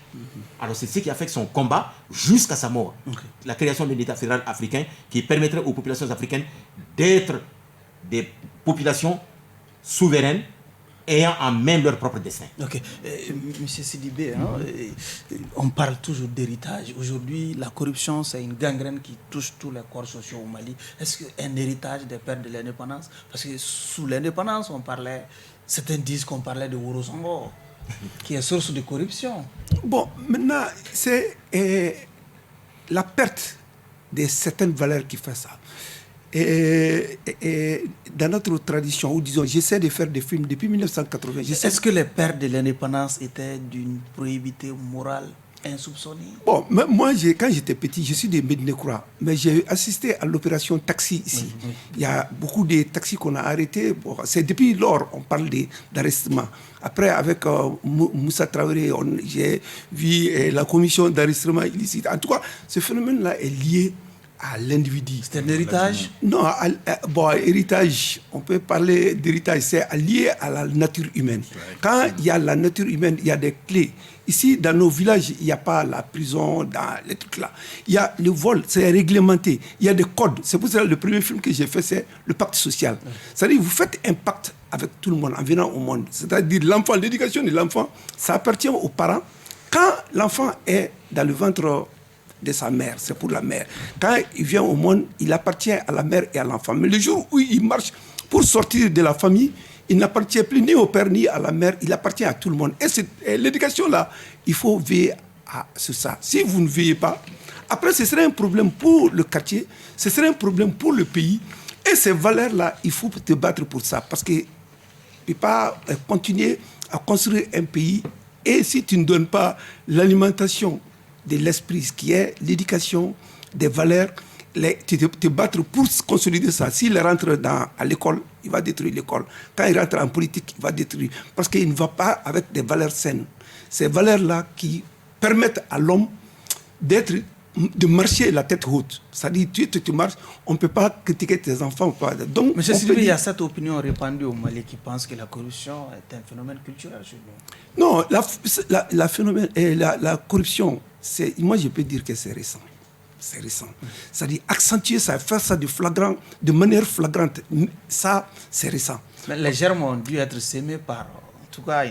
Alors c'est ce qui a fait son combat jusqu'à sa mort. La création d'un État fédéral africain qui permettrait aux populations africaines d'être des populations souveraines ayant en main leur propre destin. Ok. Monsieur Sidibé, on parle toujours d'héritage. Aujourd'hui, la corruption, c'est une gangrène qui touche tous les corps sociaux au Mali. Est-ce qu'un héritage des pères de l'indépendance? Parce que sous l'indépendance, certains disent qu'on parlait de Wuro-Songo, qui est source de corruption. Bon, maintenant, c'est la perte de certaines valeurs qui fait ça. dans notre tradition, ou disons, j'essaie de faire des films depuis 1980. Est-ce que les pères de l'indépendance étaient d'une probité morale insoupçonnée? Bon, moi, quand j'étais petit, je suis de Médine-Croix, mais j'ai assisté à l'opération taxi ici. Il y a beaucoup de taxis qu'on a arrêtés. Bon, c'est depuis lors on parle d'arrestement. Après, avec Moussa Traoré, j'ai vu la commission d'arrestement illicite. En tout cas, ce phénomène-là est lié à l'individu. C'est un héritage? Non, bon, héritage, on peut parler d'héritage, c'est lié à la nature humaine. Quand il y a la nature humaine, il y a des clés. Ici, dans nos villages, il n'y a pas la prison, dans les trucs là. Il y a le vol, c'est réglementé. Il y a des codes. C'est pour ça que le premier film que j'ai fait, c'est le pacte social. C'est-à-dire, vous faites un pacte avec tout le monde en venant au monde. C'est-à-dire, l'enfant, l'éducation de l'enfant, ça appartient aux parents. Quand l'enfant est dans le ventre de sa mère, c'est pour la mère. Quand il vient au monde, il appartient à la mère et à l'enfant. Mais le jour où il marche pour sortir de la famille, il n'appartient plus ni au père ni à la mère, il appartient à tout le monde. Et l'éducation-là, il faut veiller sur ça. Si vous ne veillez pas, après ce serait un problème pour le quartier, ce serait un problème pour le pays. Et ces valeurs-là, il faut te battre pour ça. Parce que tu ne peux pas continuer à construire un pays. Et si tu ne donnes pas l'alimentation de l'esprit, qui est l'éducation, des valeurs, te battre pour consolider ça. S'il rentre à l'école, il va détruire l'école. Quand il rentre en politique, il va détruire. Parce qu'il ne va pas avec des valeurs saines. Ces valeurs-là qui permettent à l'homme de marcher la tête haute. C'est-à-dire, tu marches, on ne peut pas critiquer tes enfants. Donc, Monsieur Sylvie, il y a cette opinion répandue au Mali qui pense que la corruption est un phénomène culturel chez nous. Non, la corruption, moi je peux dire que c'est récent. C'est récent. C'est-à-dire accentuer ça, faire ça de manière flagrante, ça, c'est récent. Mais les germes ont dû être sémés par, en tout cas,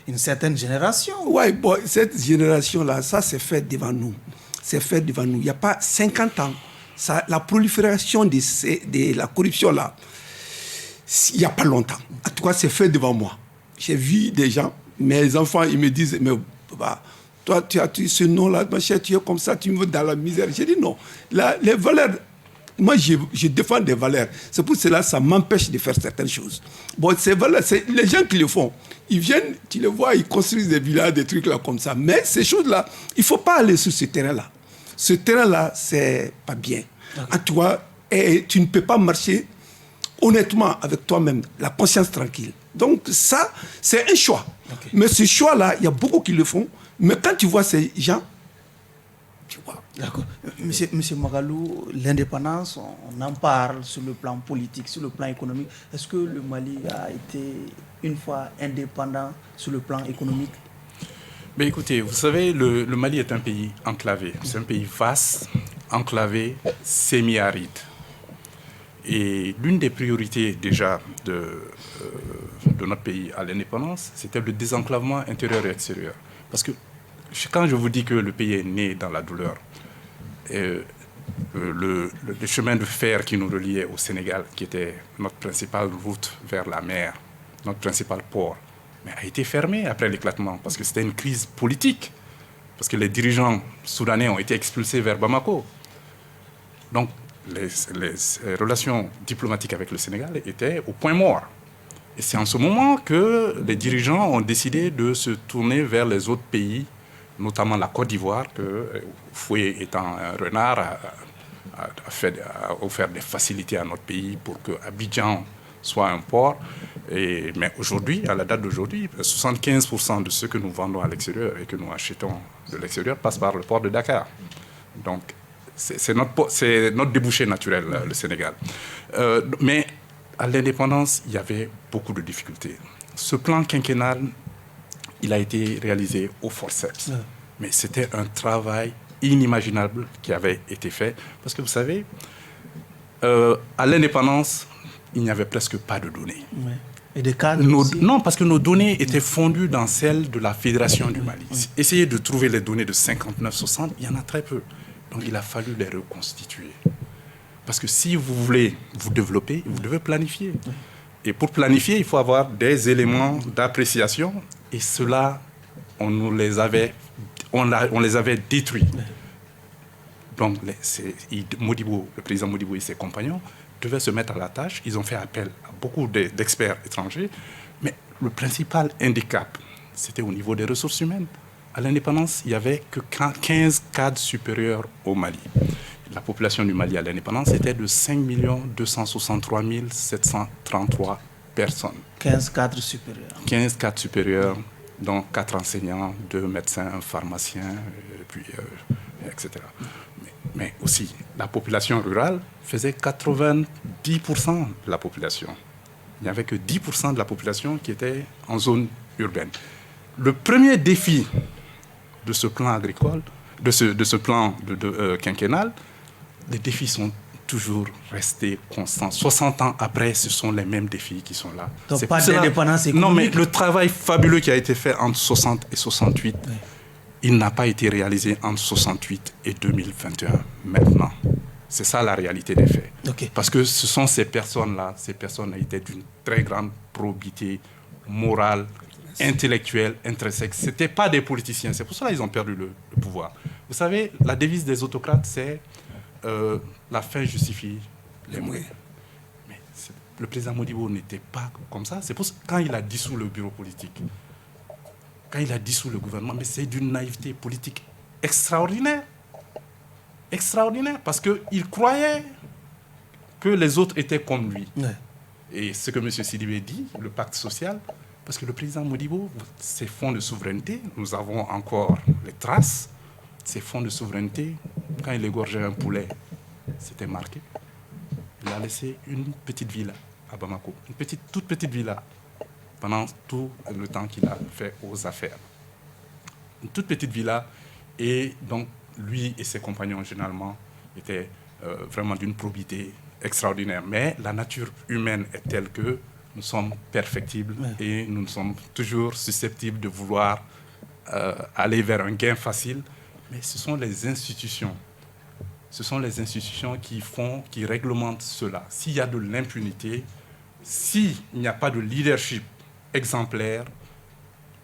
une certaine génération. Oui, bon, cette génération-là, ça c'est fait devant nous. C'est fait devant nous. Il n'y a pas 50 ans, la prolifération de la corruption-là, il n'y a pas longtemps. En tout cas, c'est fait devant moi. J'ai vu des gens, mes enfants, ils me disent, mais bah, toi, tu as ce nom-là, ma chère, tu es comme ça, tu me veux dans la misère. J'ai dit non. Les valeurs, moi, je défends des valeurs. C'est pour cela que ça m'empêche de faire certaines choses. Bon, ces valeurs, c'est les gens qui le font. Ils viennent, tu les vois, ils construisent des villas, des trucs là comme ça. Mais ces choses-là, il ne faut pas aller sur ce terrain-là. Ce terrain-là, c'est pas bien. Okay. En toi, et tu ne peux pas marcher honnêtement avec toi-même, la conscience tranquille. Donc ça, c'est un choix. Okay. Mais ce choix-là, il y a beaucoup qui le font. Mais quand tu vois ces gens, tu vois. D'accord. Monsieur Magalou, l'indépendance, on en parle sur le plan politique, sur le plan économique. Est-ce que le Mali a été une fois indépendant sur le plan économique? Mais écoutez, vous savez, le Mali est un pays enclavé. C'est un pays vaste, enclavé, semi-aride. Et l'une des priorités déjà de notre pays à l'indépendance, c'était le désenclavement intérieur et extérieur. Parce que quand je vous dis que le pays est né dans la douleur, le chemin de fer qui nous reliait au Sénégal, qui était notre principale route vers la mer, notre principal port, mais a été fermé après l'éclatement parce que c'était une crise politique, parce que les dirigeants soudanais ont été expulsés vers Bamako. Donc les relations diplomatiques avec le Sénégal étaient au point mort. Et c'est en ce moment que les dirigeants ont décidé de se tourner vers les autres pays, notamment la Côte d'Ivoire, que Foué étant un renard a offert des facilités à notre pays pour que Abidjan soit un port. Mais aujourd'hui, à la date d'aujourd'hui, 75% de ce que nous vendons à l'extérieur et que nous achetons de l'extérieur passe par le port de Dakar. Donc, c'est notre débouché naturel, le Sénégal. Mais à l'indépendance, il y avait beaucoup de difficultés. Ce plan quinquennal, il a été réalisé au forceps. Mais c'était un travail inimaginable qui avait été fait. Parce que vous savez, à l'indépendance, il n'y avait presque pas de données. Ouais. Et des cadres Non, parce que nos données étaient fondues dans celles de la Fédération du Mali. Essayez de trouver les données de 59-60, il y en a très peu. Donc il a fallu les reconstituer. Parce que si vous voulez vous développer, vous devez planifier. Et pour planifier, il faut avoir des éléments d'appréciation. Et cela, on les avait détruits. Donc, Modibo, le président Modibo et ses compagnons devaient se mettre à la tâche. Ils ont fait appel à beaucoup d'experts étrangers. Mais le principal handicap, c'était au niveau des ressources humaines. À l'indépendance, il n'y avait que 15 cadres supérieurs au Mali. La population du Mali à l'indépendance était de 5 263 733 personnes. 15 cadres supérieurs. 15 cadres supérieurs, dont 4 enseignants, 2 médecins, un pharmacien, etc. Mais aussi, la population rurale faisait 90% de la population. Il n'y avait que 10% de la population qui était en zone urbaine. Le premier défi de ce plan agricole, de ce plan quinquennal, les défis sont toujours restés constants. 60 ans après, ce sont les mêmes défis qui sont là. Donc pas d'indépendance économique. Non, mais le travail fabuleux qui a été fait entre 60 et 68, oui, il n'a pas été réalisé entre 68 et 2021, maintenant. C'est ça la réalité des faits. Okay. Parce que ce sont ces personnes-là, ces personnes étaient d'une très grande probité morale, intellectuelle, intrinsèque. Ce n'étaient pas des politiciens. C'est pour cela qu'ils ont perdu le pouvoir. Vous savez, la devise des autocrates, c'est la fin justifie les moyens. Mais le président Modibo n'était pas comme ça. C'est pour ça que quand il a dissous le bureau politique, quand il a dissous le gouvernement, mais c'est d'une naïveté politique extraordinaire. Extraordinaire, parce qu'il croyait que les autres étaient comme lui. Ouais. Et ce que M. Sidibé dit, le pacte social, parce que le président Modibo, ses fonds de souveraineté, nous avons encore les traces, ses fonds de souveraineté, quand il égorgeait un poulet, c'était marqué. Il a laissé une petite villa à Bamako, toute petite villa, pendant tout le temps qu'il a fait aux affaires. Une toute petite villa, et donc lui et ses compagnons, généralement, étaient vraiment d'une probité extraordinaire. Mais la nature humaine est telle que nous sommes perfectibles, ouais, et nous sommes toujours susceptibles de vouloir aller vers un gain facile. Mais ce sont les institutions. Ce sont les institutions qui réglementent cela. S'il y a de l'impunité, s'il n'y a pas de leadership exemplaire,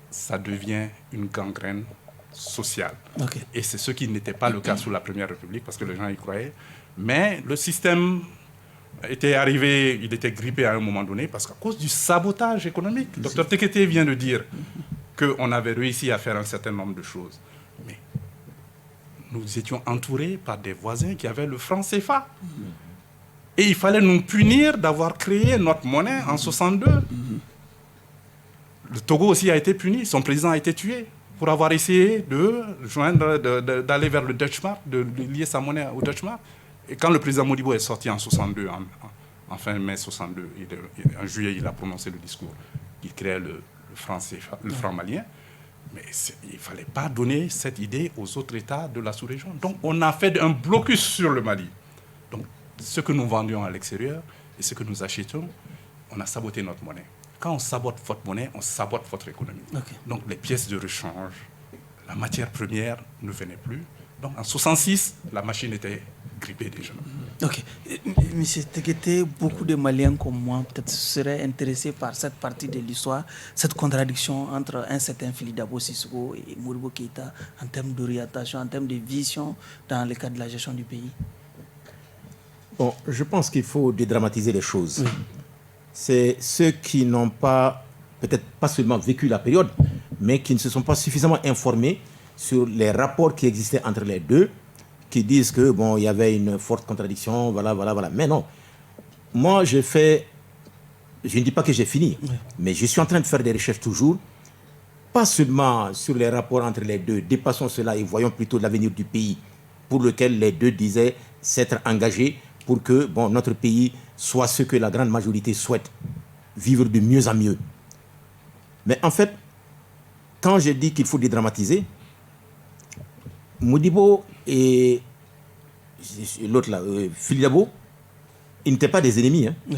ça devient une gangrène sociale. Okay. Et c'est ce qui n'était pas le cas sous la Première République, parce que les gens y croyaient. Mais le système était arrivé, il était grippé à un moment donné, parce qu'à cause du sabotage économique. Dr Tekete vient de dire qu'on avait réussi à faire un certain nombre de choses. Mais nous étions entourés par des voisins qui avaient le franc CFA. Et il fallait nous punir d'avoir créé notre monnaie en 62. Le Togo aussi a été puni, son président a été tué pour avoir essayé d'aller vers le Deutsche Mark, de lier sa monnaie au Deutsche Mark. Et quand le président Modibo est sorti en 62, en fin mai 62, en juillet, il a prononcé le discours. Il créait le franc CFA, le franc malien. Mais il ne fallait pas donner cette idée aux autres États de la sous-région. Donc on a fait un blocus sur le Mali. Donc ce que nous vendions à l'extérieur et ce que nous achetions, on a saboté notre monnaie. Quand on sabote votre monnaie, on sabote votre économie. Okay. Donc les pièces de rechange, la matière première ne venait plus. Donc en 1966, la machine était grippée déjà. Ok. Monsieur Tekete, beaucoup de Maliens comme moi peut-être seraient intéressés par cette partie de l'histoire, cette contradiction entre un certain Fili Dabo Sissoko et Modibo Keïta en termes d'orientation, en termes de vision dans le cadre de la gestion du pays. Bon, je pense qu'il faut dédramatiser les choses. Oui. C'est ceux qui n'ont pas, peut-être pas seulement vécu la période, mais qui ne se sont pas suffisamment informés sur les rapports qui existaient entre les deux, qui disent que bon, il y avait une forte contradiction, voilà. Mais non. Moi, je ne dis pas que j'ai fini, oui, mais je suis en train de faire des recherches toujours, pas seulement sur les rapports entre les deux, dépassons cela et voyons plutôt l'avenir du pays, pour lequel les deux disaient s'être engagés pour que bon, notre pays soit ce que la grande majorité souhaite, vivre de mieux en mieux. Mais en fait, quand je dis qu'il faut dédramatiser, Modibo et l'autre là, Fili Dabo, ils n'étaient pas des ennemis. Hein. Oui.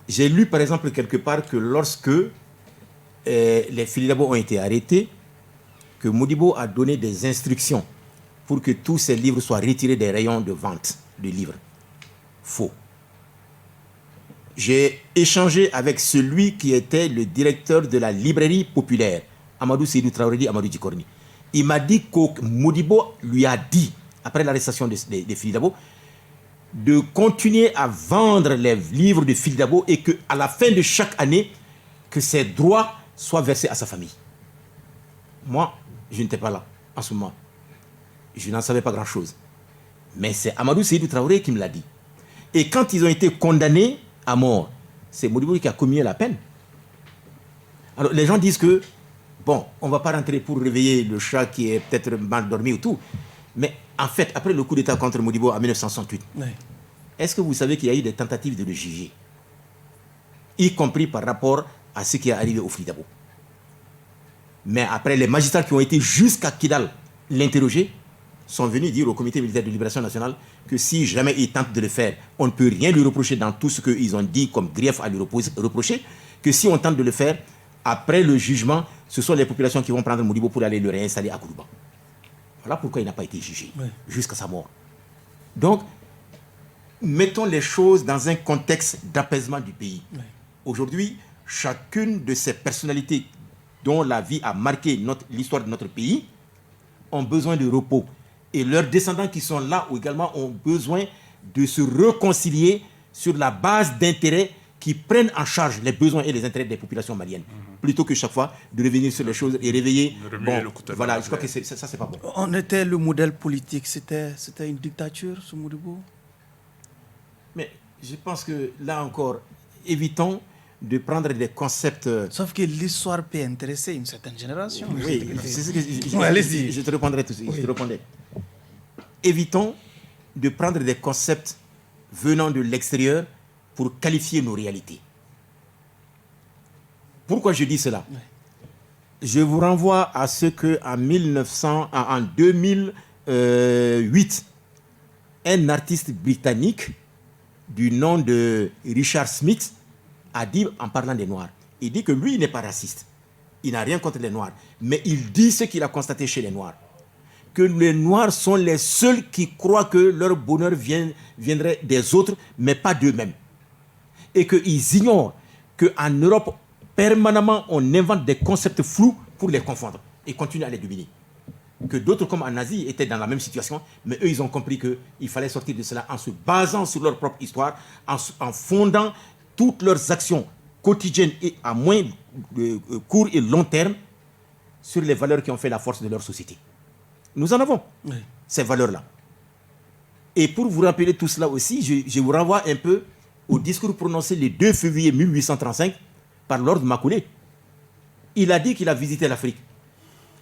J'ai lu par exemple quelque part que lorsque les Fili Dabo ont été arrêtés, que Modibo a donné des instructions pour que tous ces livres soient retirés des rayons de vente de livres. Faux. J'ai échangé avec celui qui était le directeur de la librairie populaire, Amadou Seydou Traoré, Amadou Djikorni. Il m'a dit que Modibo lui a dit après l'arrestation de Philippe Dabo, de continuer à vendre les livres de Philippe Dabo et qu'à la fin de chaque année, que ses droits soient versés à sa famille. Moi, je n'étais pas là en ce moment. Je n'en savais pas grand-chose. Mais c'est Amadou Seydou Traoré qui me l'a dit. Et quand ils ont été condamnés à mort, c'est Modibo qui a commis la peine. Alors les gens disent que, bon, on ne va pas rentrer pour réveiller le chat qui est peut-être mal dormi ou tout. Mais en fait, après le coup d'État contre Modibo en 1968, est-ce que vous savez qu'il y a eu des tentatives de le juger, y compris par rapport à ce qui est arrivé au Philippe Dabo? Mais après, les magistrats qui ont été jusqu'à Kidal l'interroger sont venus dire au Comité militaire de libération nationale que si jamais ils tentent de le faire, on ne peut rien lui reprocher dans tout ce qu'ils ont dit comme grief à lui reprocher, que si on tente de le faire, après le jugement, ce sont les populations qui vont prendre Modibo pour aller le réinstaller à Kourouba. Voilà pourquoi il n'a pas été jugé jusqu'à sa mort. Donc, mettons les choses dans un contexte d'apaisement du pays. Aujourd'hui, chacune de ces personnalités dont la vie a marqué l'histoire de notre pays ont besoin de repos. Et leurs descendants qui sont là également ont besoin de se réconcilier sur la base d'intérêts qui prennent en charge les besoins et les intérêts des populations maliennes, plutôt que chaque fois de revenir sur les choses et réveiller. Bon, voilà, je crois que ça, c'est pas bon. On était le modèle politique, c'était une dictature, ce Modibo. Mais je pense que là encore, évitons de prendre des concepts. Sauf que l'histoire peut intéresser une certaine génération. Oui, c'est ce que allez-y. Je te répondrai tout de suite. Je te répondrai. Évitons de prendre des concepts venant de l'extérieur pour qualifier nos réalités. Pourquoi je dis cela? Je vous renvoie à ce que en 2008, un artiste britannique du nom de Richard Smith a dit en parlant des Noirs. Il dit que lui, il n'est pas raciste. Il n'a rien contre les Noirs. Mais il dit ce qu'il a constaté chez les Noirs. Que les Noirs sont les seuls qui croient que leur bonheur viendrait des autres, mais pas d'eux-mêmes. Et qu'ils ignorent qu'en Europe, permanemment, on invente des concepts flous pour les confondre et continuer à les dominer. Que d'autres, comme en Asie, étaient dans la même situation, mais eux, ils ont compris qu'il fallait sortir de cela en se basant sur leur propre histoire, en fondant toutes leurs actions quotidiennes et à moins court et long terme sur les valeurs qui ont fait la force de leur société. Nous en avons ces valeurs-là. Et pour vous rappeler tout cela aussi, je vous renvoie un peu au discours prononcé le 2 février 1835 par Lord Macaulay. Il a dit qu'il a visité l'Afrique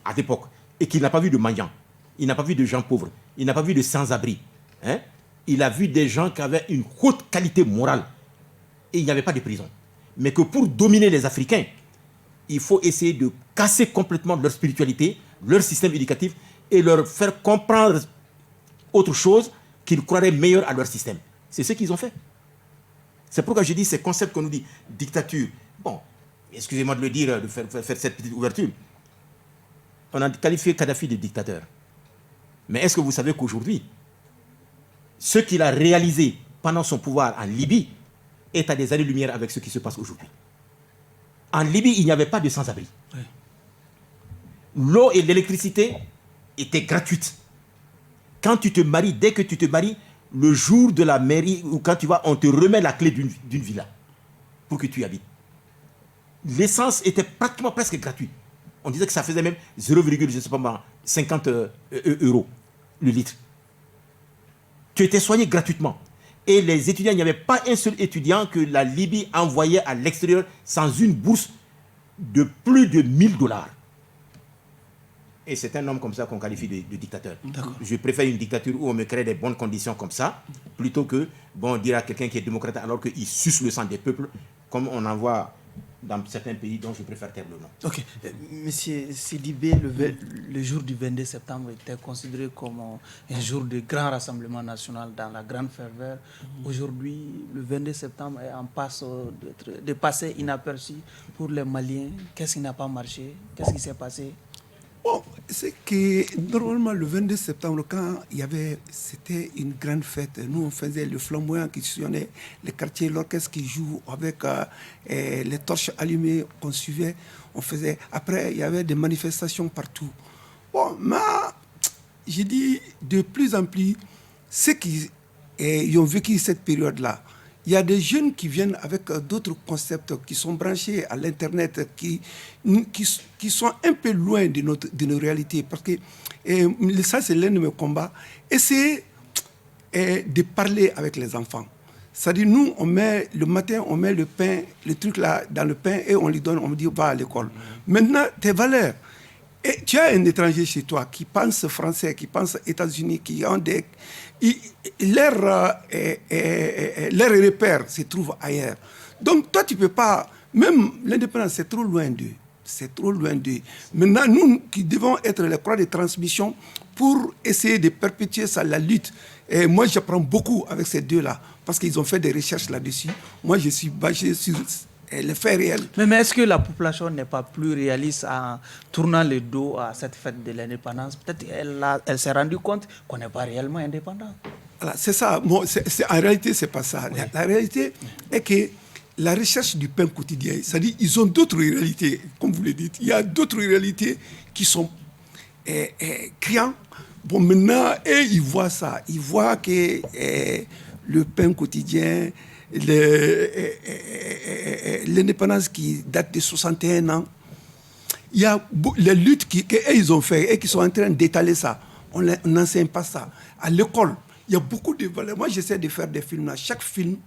à l'époque et qu'il n'a pas vu de mendiants, il n'a pas vu de gens pauvres, il n'a pas vu de sans-abri. Il a vu des gens qui avaient une haute qualité morale et il n'y avait pas de prison. Mais que pour dominer les Africains, il faut essayer de casser complètement leur spiritualité, leur système éducatif et leur faire comprendre autre chose qu'ils croiraient meilleur à leur système. C'est ce qu'ils ont fait. C'est pourquoi je dis ces concepts qu'on nous dit, dictature. Bon, excusez-moi de le dire, de faire cette petite ouverture. On a qualifié Kadhafi de dictateur. Mais est-ce que vous savez qu'aujourd'hui, ce qu'il a réalisé pendant son pouvoir en Libye est à des années-lumière avec ce qui se passe aujourd'hui. En Libye, il n'y avait pas de sans-abri. L'eau et l'électricité étaient gratuites. Quand tu te maries, dès que tu te maries, le jour de la mairie, ou quand tu vas, on te remet la clé d'une villa pour que tu y habites. L'essence était pratiquement presque gratuite. On disait que ça faisait même 0,50 euros le litre. Tu étais soigné gratuitement. Et les étudiants, il n'y avait pas un seul étudiant que la Libye envoyait à l'extérieur sans une bourse de plus de $1000. Et c'est un homme comme ça qu'on qualifie de dictateur. Je préfère une dictature où on me crée des bonnes conditions comme ça, plutôt que dire à quelqu'un qui est démocrate alors qu'il suce le sang des peuples, comme on en voit dans certains pays dont je préfère taire le nom. Ok. Monsieur Sidibé, le jour du 22 septembre était considéré comme un jour de grand rassemblement national dans la grande ferveur. Aujourd'hui, le 22 septembre est en passe de passer inaperçu pour les Maliens. Qu'est-ce qui n'a pas marché? Qu'est-ce qui s'est passé? Bon, c'est que normalement le 22 septembre, quand c'était une grande fête, nous on faisait le flamboyant qui sillonnait les quartiers, l'orchestre qui joue avec les torches allumées qu'on suivait, on faisait. Après, il y avait des manifestations partout. Bon, mais je dis de plus en plus, ceux qui ont vécu cette période-là, il y a des jeunes qui viennent avec d'autres concepts, qui sont branchés à l'Internet, qui sont un peu loin de nos réalités. Parce que ça, c'est l'un de mes combats. Essayer de parler avec les enfants. C'est-à-dire, nous, le matin, on met le pain, le truc là, dans le pain, et on lui donne, on lui dit, va à l'école. Maintenant, tes valeurs. Et tu as un étranger chez toi qui pense français, qui pense États-Unis, qui ont des... Leur repère se trouve ailleurs. Donc, toi, tu ne peux pas... Même l'indépendance, c'est trop loin d'eux. C'est trop loin d'eux. Maintenant, nous qui devons être les croix de transmission pour essayer de perpétuer ça, la lutte. Et moi, j'apprends beaucoup avec ces deux-là, parce qu'ils ont fait des recherches là-dessus. Moi, je suis basé sur les faits réels. Mais est-ce que la population n'est pas plus réaliste en tournant le dos à cette fête de l'indépendance? Peut-être qu'elle s'est rendue compte qu'on n'est pas réellement indépendant. Voilà, c'est ça. Bon, en réalité, ce n'est pas ça. Oui. La réalité est que la recherche du pain quotidien, c'est-à-dire qu'ils ont d'autres réalités, comme vous le dites. Il y a d'autres réalités qui sont criantes. Bon, maintenant, ils voient ça. Ils voient que le pain quotidien, l'indépendance qui date de 61 ans, il y a les luttes qu'ils ont fait et qui sont en train d'étaler ça. On n'enseigne pas ça. À l'école, il y a beaucoup de valeurs. Moi, j'essaie de faire des films. À chaque film,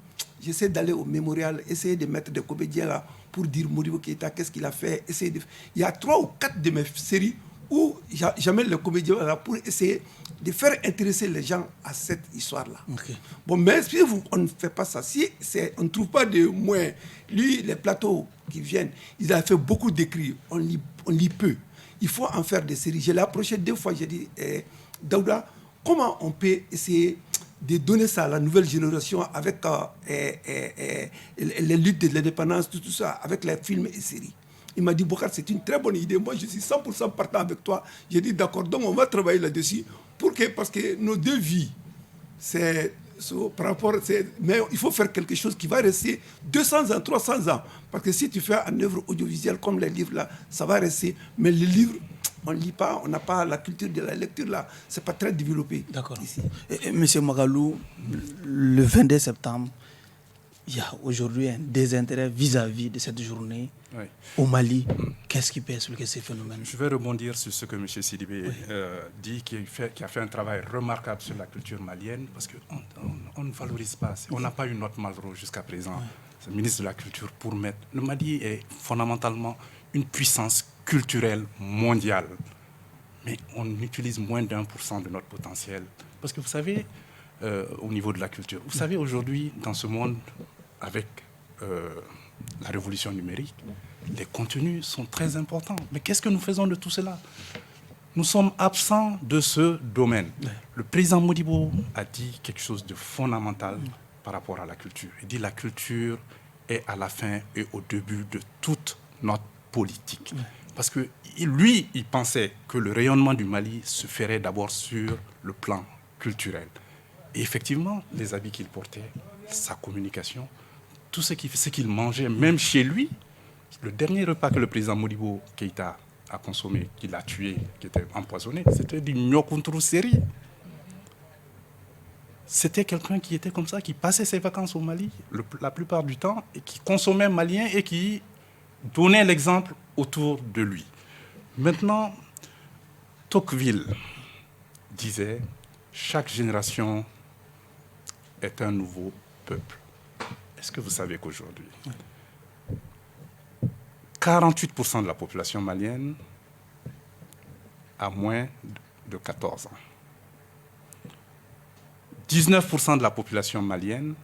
j'essaie d'aller au mémorial, essayer de mettre des comédiens là pour dire Modibo Keïta, qu'est-ce qu'il a fait. Il y a 3 ou 4 de mes séries où j'amène les comédiens là pour essayer de faire intéresser les gens à cette histoire-là. Okay. Bon, mais si on ne fait pas ça, si on ne trouve pas de moyens, lui, les plateaux qui viennent, ils ont fait beaucoup d'écrits, on lit peu. Il faut en faire des séries. Je l'ai approché 2 fois, j'ai dit, Daouda, comment on peut essayer de donner ça à la nouvelle génération avec les luttes de l'indépendance, tout ça, avec les films et séries. Il m'a dit, Bokar, c'est une très bonne idée. Moi, je suis 100% partant avec toi. J'ai dit, d'accord, donc on va travailler là-dessus. Parce que nos 2 vies, mais il faut faire quelque chose qui va rester 200 ans, 300 ans. Parce que si tu fais une œuvre audiovisuelle comme les livres, là, ça va rester. Mais les livres, on ne lit pas, on n'a pas la culture de la lecture, là. Ce n'est pas très développé. D'accord. Ici. Monsieur Magalou, le 22 septembre, il y a aujourd'hui un désintérêt vis-à-vis de cette journée au Mali. Qu'est-ce qui peut expliquer ces phénomènes? Je vais rebondir sur ce que M. Sidibé dit, qui a fait un travail remarquable sur la culture malienne, parce qu'on ne valorise pas. On n'a pas eu notre Malraux jusqu'à présent, c'est le ministre de la Culture, pour mettre... Le Mali est fondamentalement une puissance culturelle mondiale, mais on utilise moins d'1% de notre potentiel. Parce que vous savez... au niveau de la culture. Vous savez, aujourd'hui, dans ce monde, avec la révolution numérique, les contenus sont très importants. Mais qu'est-ce que nous faisons de tout cela? Nous sommes absents de ce domaine. Le président Modibo a dit quelque chose de fondamental par rapport à la culture. Il dit que la culture est à la fin et au début de toute notre politique. Parce que lui, il pensait que le rayonnement du Mali se ferait d'abord sur le plan culturel. Et effectivement, les habits qu'il portait, sa communication, tout ce qu'il mangeait, même chez lui, le dernier repas que le président Modibo Keïta a consommé, qu'il a tué, qui était empoisonné, c'était du Nyokuntru Seri. C'était quelqu'un qui était comme ça, qui passait ses vacances au Mali la plupart du temps, et qui consommait malien et qui donnait l'exemple autour de lui. Maintenant, Tocqueville disait « Chaque génération est un nouveau peuple ». Est-ce que vous savez qu'aujourd'hui, 48% de la population malienne a moins de 14 ans. 19% de la population malienne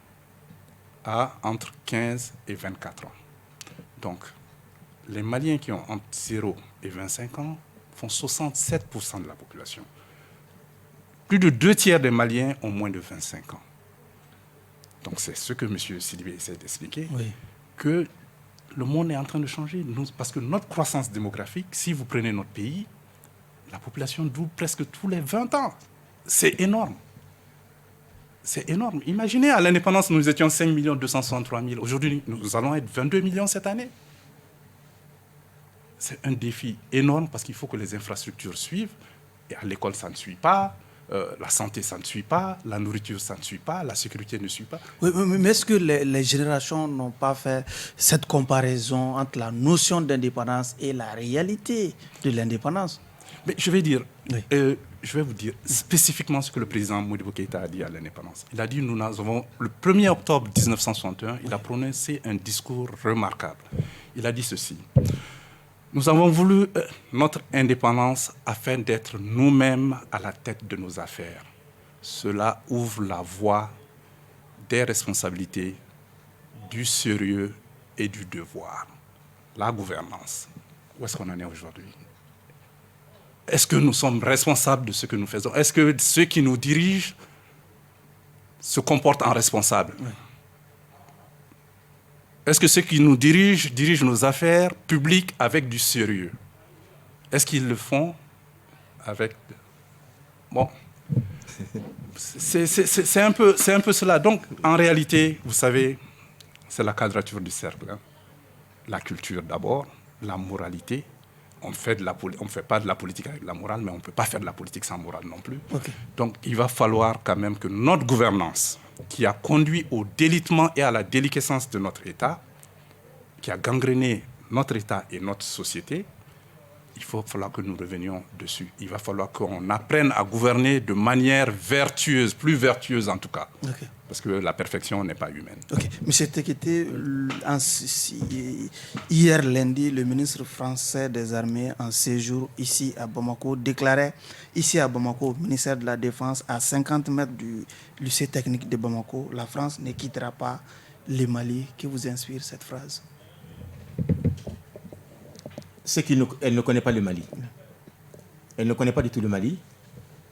a entre 15 et 24 ans. Donc, les Maliens qui ont entre 0 et 25 ans font 67% de la population. Plus de 2/3 des Maliens ont moins de 25 ans. Donc c'est ce que M. Sidibé essaie d'expliquer, que le monde est en train de changer. Parce que notre croissance démographique, si vous prenez notre pays, la population double presque tous les 20 ans. C'est énorme. C'est énorme. Imaginez, à l'indépendance, nous étions 5 263 000. Aujourd'hui, nous allons être 22 millions cette année. C'est un défi énorme parce qu'il faut que les infrastructures suivent. Et à l'école, ça ne suit pas. La santé, ça ne suit pas. La nourriture, ça ne suit pas. La sécurité ne suit pas. Oui, mais est-ce que les générations n'ont pas fait cette comparaison entre la notion d'indépendance et la réalité de l'indépendance? Mais je vais Oui. je vais vous dire spécifiquement ce que le président Modibo Keïta a dit à l'indépendance. Il a dit, nous avons, le 1er octobre 1961, il a prononcé un discours remarquable. Il a dit ceci: nous avons voulu notre indépendance afin d'être nous-mêmes à la tête de nos affaires. Cela ouvre la voie des responsabilités, du sérieux et du devoir. La gouvernance. Où est-ce qu'on en est aujourd'hui? Est-ce que nous sommes responsables de ce que nous faisons? Est-ce que ceux qui nous dirigent se comportent en responsables? Oui. Est-ce que ceux qui nous dirigent nos affaires publiques avec du sérieux? Est-ce qu'ils le font avec... Bon, c'est un peu cela. Donc, en réalité, vous savez, c'est la quadrature du cercle. Hein. La culture d'abord, la moralité. On ne fait pas de la politique avec la morale, mais on ne peut pas faire de la politique sans morale non plus. Okay. Donc, il va falloir quand même que notre gouvernance, qui a conduit au délitement et à la déliquescence de notre État, qui a gangréné notre État et notre société, il va falloir que nous revenions dessus. Il va falloir qu'on apprenne à gouverner de manière vertueuse, plus vertueuse en tout cas. Okay. Parce que la perfection n'est pas humaine. Ok. Monsieur Tekete, hier lundi, le ministre français des Armées en séjour ici à Bamako déclarait, ici à Bamako, au ministère de la Défense, à 50 mètres du lycée technique de Bamako, la France ne quittera pas le Mali. Que vous inspire cette phrase? C'est qu'elle ne connaît pas le Mali. Elle ne connaît pas du tout le Mali.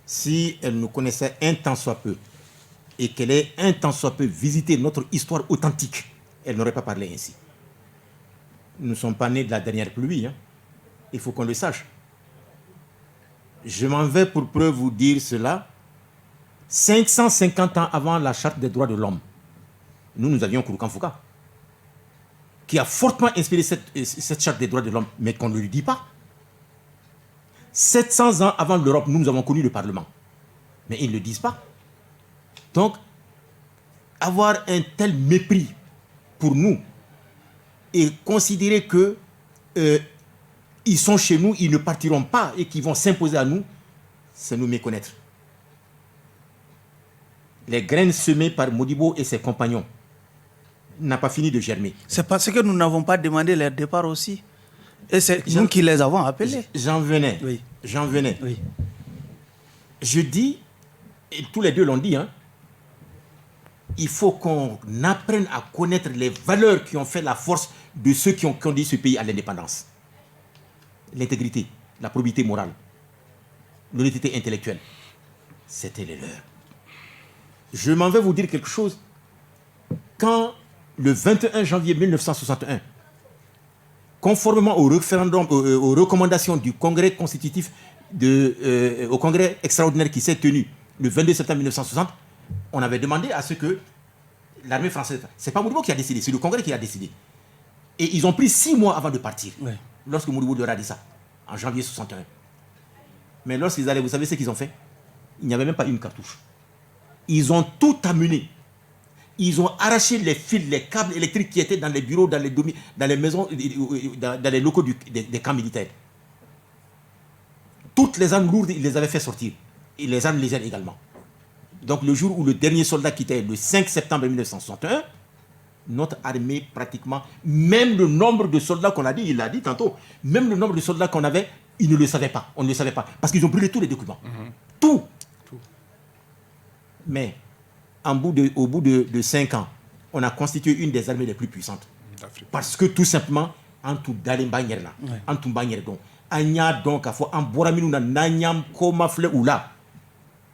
Si elle nous connaissait un tant soit peu, et qu'elle ait un tant soit peu visité notre histoire authentique, elle n'aurait pas parlé ainsi. Nous ne sommes pas nés de la dernière pluie. Hein. Il faut qu'on le sache. Je m'en vais pour preuve vous dire cela. 550 ans avant la Charte des droits de l'homme, nous avions Kouroukan Fouka, qui a fortement inspiré cette Charte des droits de l'homme, mais qu'on ne lui dit pas. 700 ans avant l'Europe, nous avons connu le Parlement, mais ils ne le disent pas. Donc, avoir un tel mépris pour nous et considérer que ils sont chez nous, ils ne partiront pas et qu'ils vont s'imposer à nous, c'est nous méconnaître. Les graines semées par Modibo et ses compagnons n'a pas fini de germer. C'est parce que nous n'avons pas demandé leur départ aussi. Et c'est nous qui les avons appelés. J'en venais. Oui. J'en venais. Oui. Je dis, et tous les deux l'ont dit, hein, il faut qu'on apprenne à connaître les valeurs qui ont fait la force de ceux qui ont conduit ce pays à l'indépendance. L'intégrité, la probité morale, l'honnêteté intellectuelle, c'était les leurs. Je m'en vais vous dire quelque chose. Quand le 21 janvier 1961, conformément au référendum, aux recommandations du Congrès constitutif, au Congrès extraordinaire qui s'est tenu le 22 septembre 1960, on avait demandé à ce que l'armée française... C'est pas Modibo qui a décidé, c'est le Congrès qui a décidé. Et ils ont pris 6 mois avant de partir, oui, lorsque Modibo leur a dit ça, en janvier 61. Mais lorsqu'ils allaient, vous savez ce qu'ils ont fait? Il n'y avait même pas une cartouche. Ils ont tout amené. Ils ont arraché les fils, les câbles électriques qui étaient dans les bureaux, dans les maisons, dans les locaux des camps militaires. Toutes les armes lourdes, ils les avaient fait sortir. Et les armes légères également. Donc le jour où le dernier soldat quittait, le 5 septembre 1961, notre armée pratiquement, même le nombre de soldats qu'on a dit, il l'a dit tantôt, même le nombre de soldats qu'on avait, ils ne le savaient pas. On ne le savait pas. Parce qu'ils ont brûlé tous les documents. Tout. Mais au bout de 5 ans, on a constitué une des armées les plus puissantes. Parce que tout simplement, en tout d'alimbanierna, en tout banierdo, anya donc à fois en boraminu na nanyam koma fle ou là.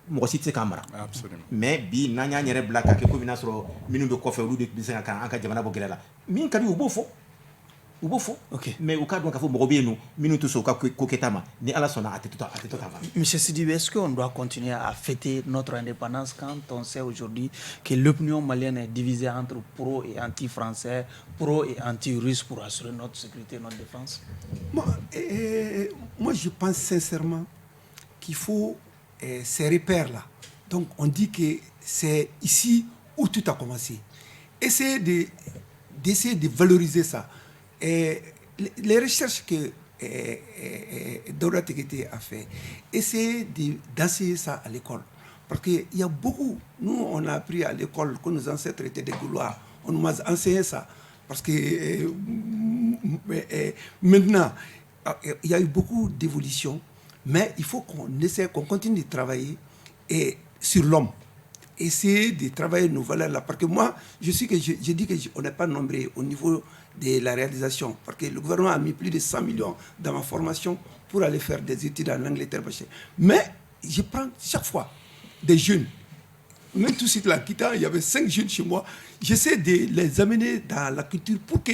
Moi aussi c'est camara. Absolument. Mais bi nanya nyere blaka ke ko minasro minu be kofe ou de 5 ans aka jamana bogela. Min kadi ou bofo. Ou bofo. OK. Mais au cas donc à faut mobienu minu to so ka koketama ni ala sona ateto kava. Monsieur Sidibé, est-ce qu'on doit continuer à fêter notre indépendance quand on sait aujourd'hui que l'opinion malienne est divisée entre pro et anti-français, pro et anti-russe pour assurer notre sécurité et notre défense? Moi, je pense sincèrement qu'il faut ces repères-là. Donc, on dit que c'est ici où tout a commencé. D'essayer de valoriser ça. Et les recherches que Daouda Tekete a fait, essayer d'enseigner ça à l'école. Parce qu'il y a beaucoup, nous on a appris à l'école que nos ancêtres étaient des Gaulois, on nous a enseigné ça. Parce que maintenant, il y a eu beaucoup d'évolution, mais il faut qu'on essaie, qu'on continue de travailler sur l'homme. Essayer de travailler nos valeurs là. Parce que moi, je dis qu'on n'est pas nombreux au niveau de la réalisation. Parce que le gouvernement a mis plus de 100 millions dans ma formation pour aller faire des études en Angleterre. Mais je prends chaque fois des jeunes. Même tout de suite là, il y avait 5 jeunes chez moi. J'essaie de les amener dans la culture pour que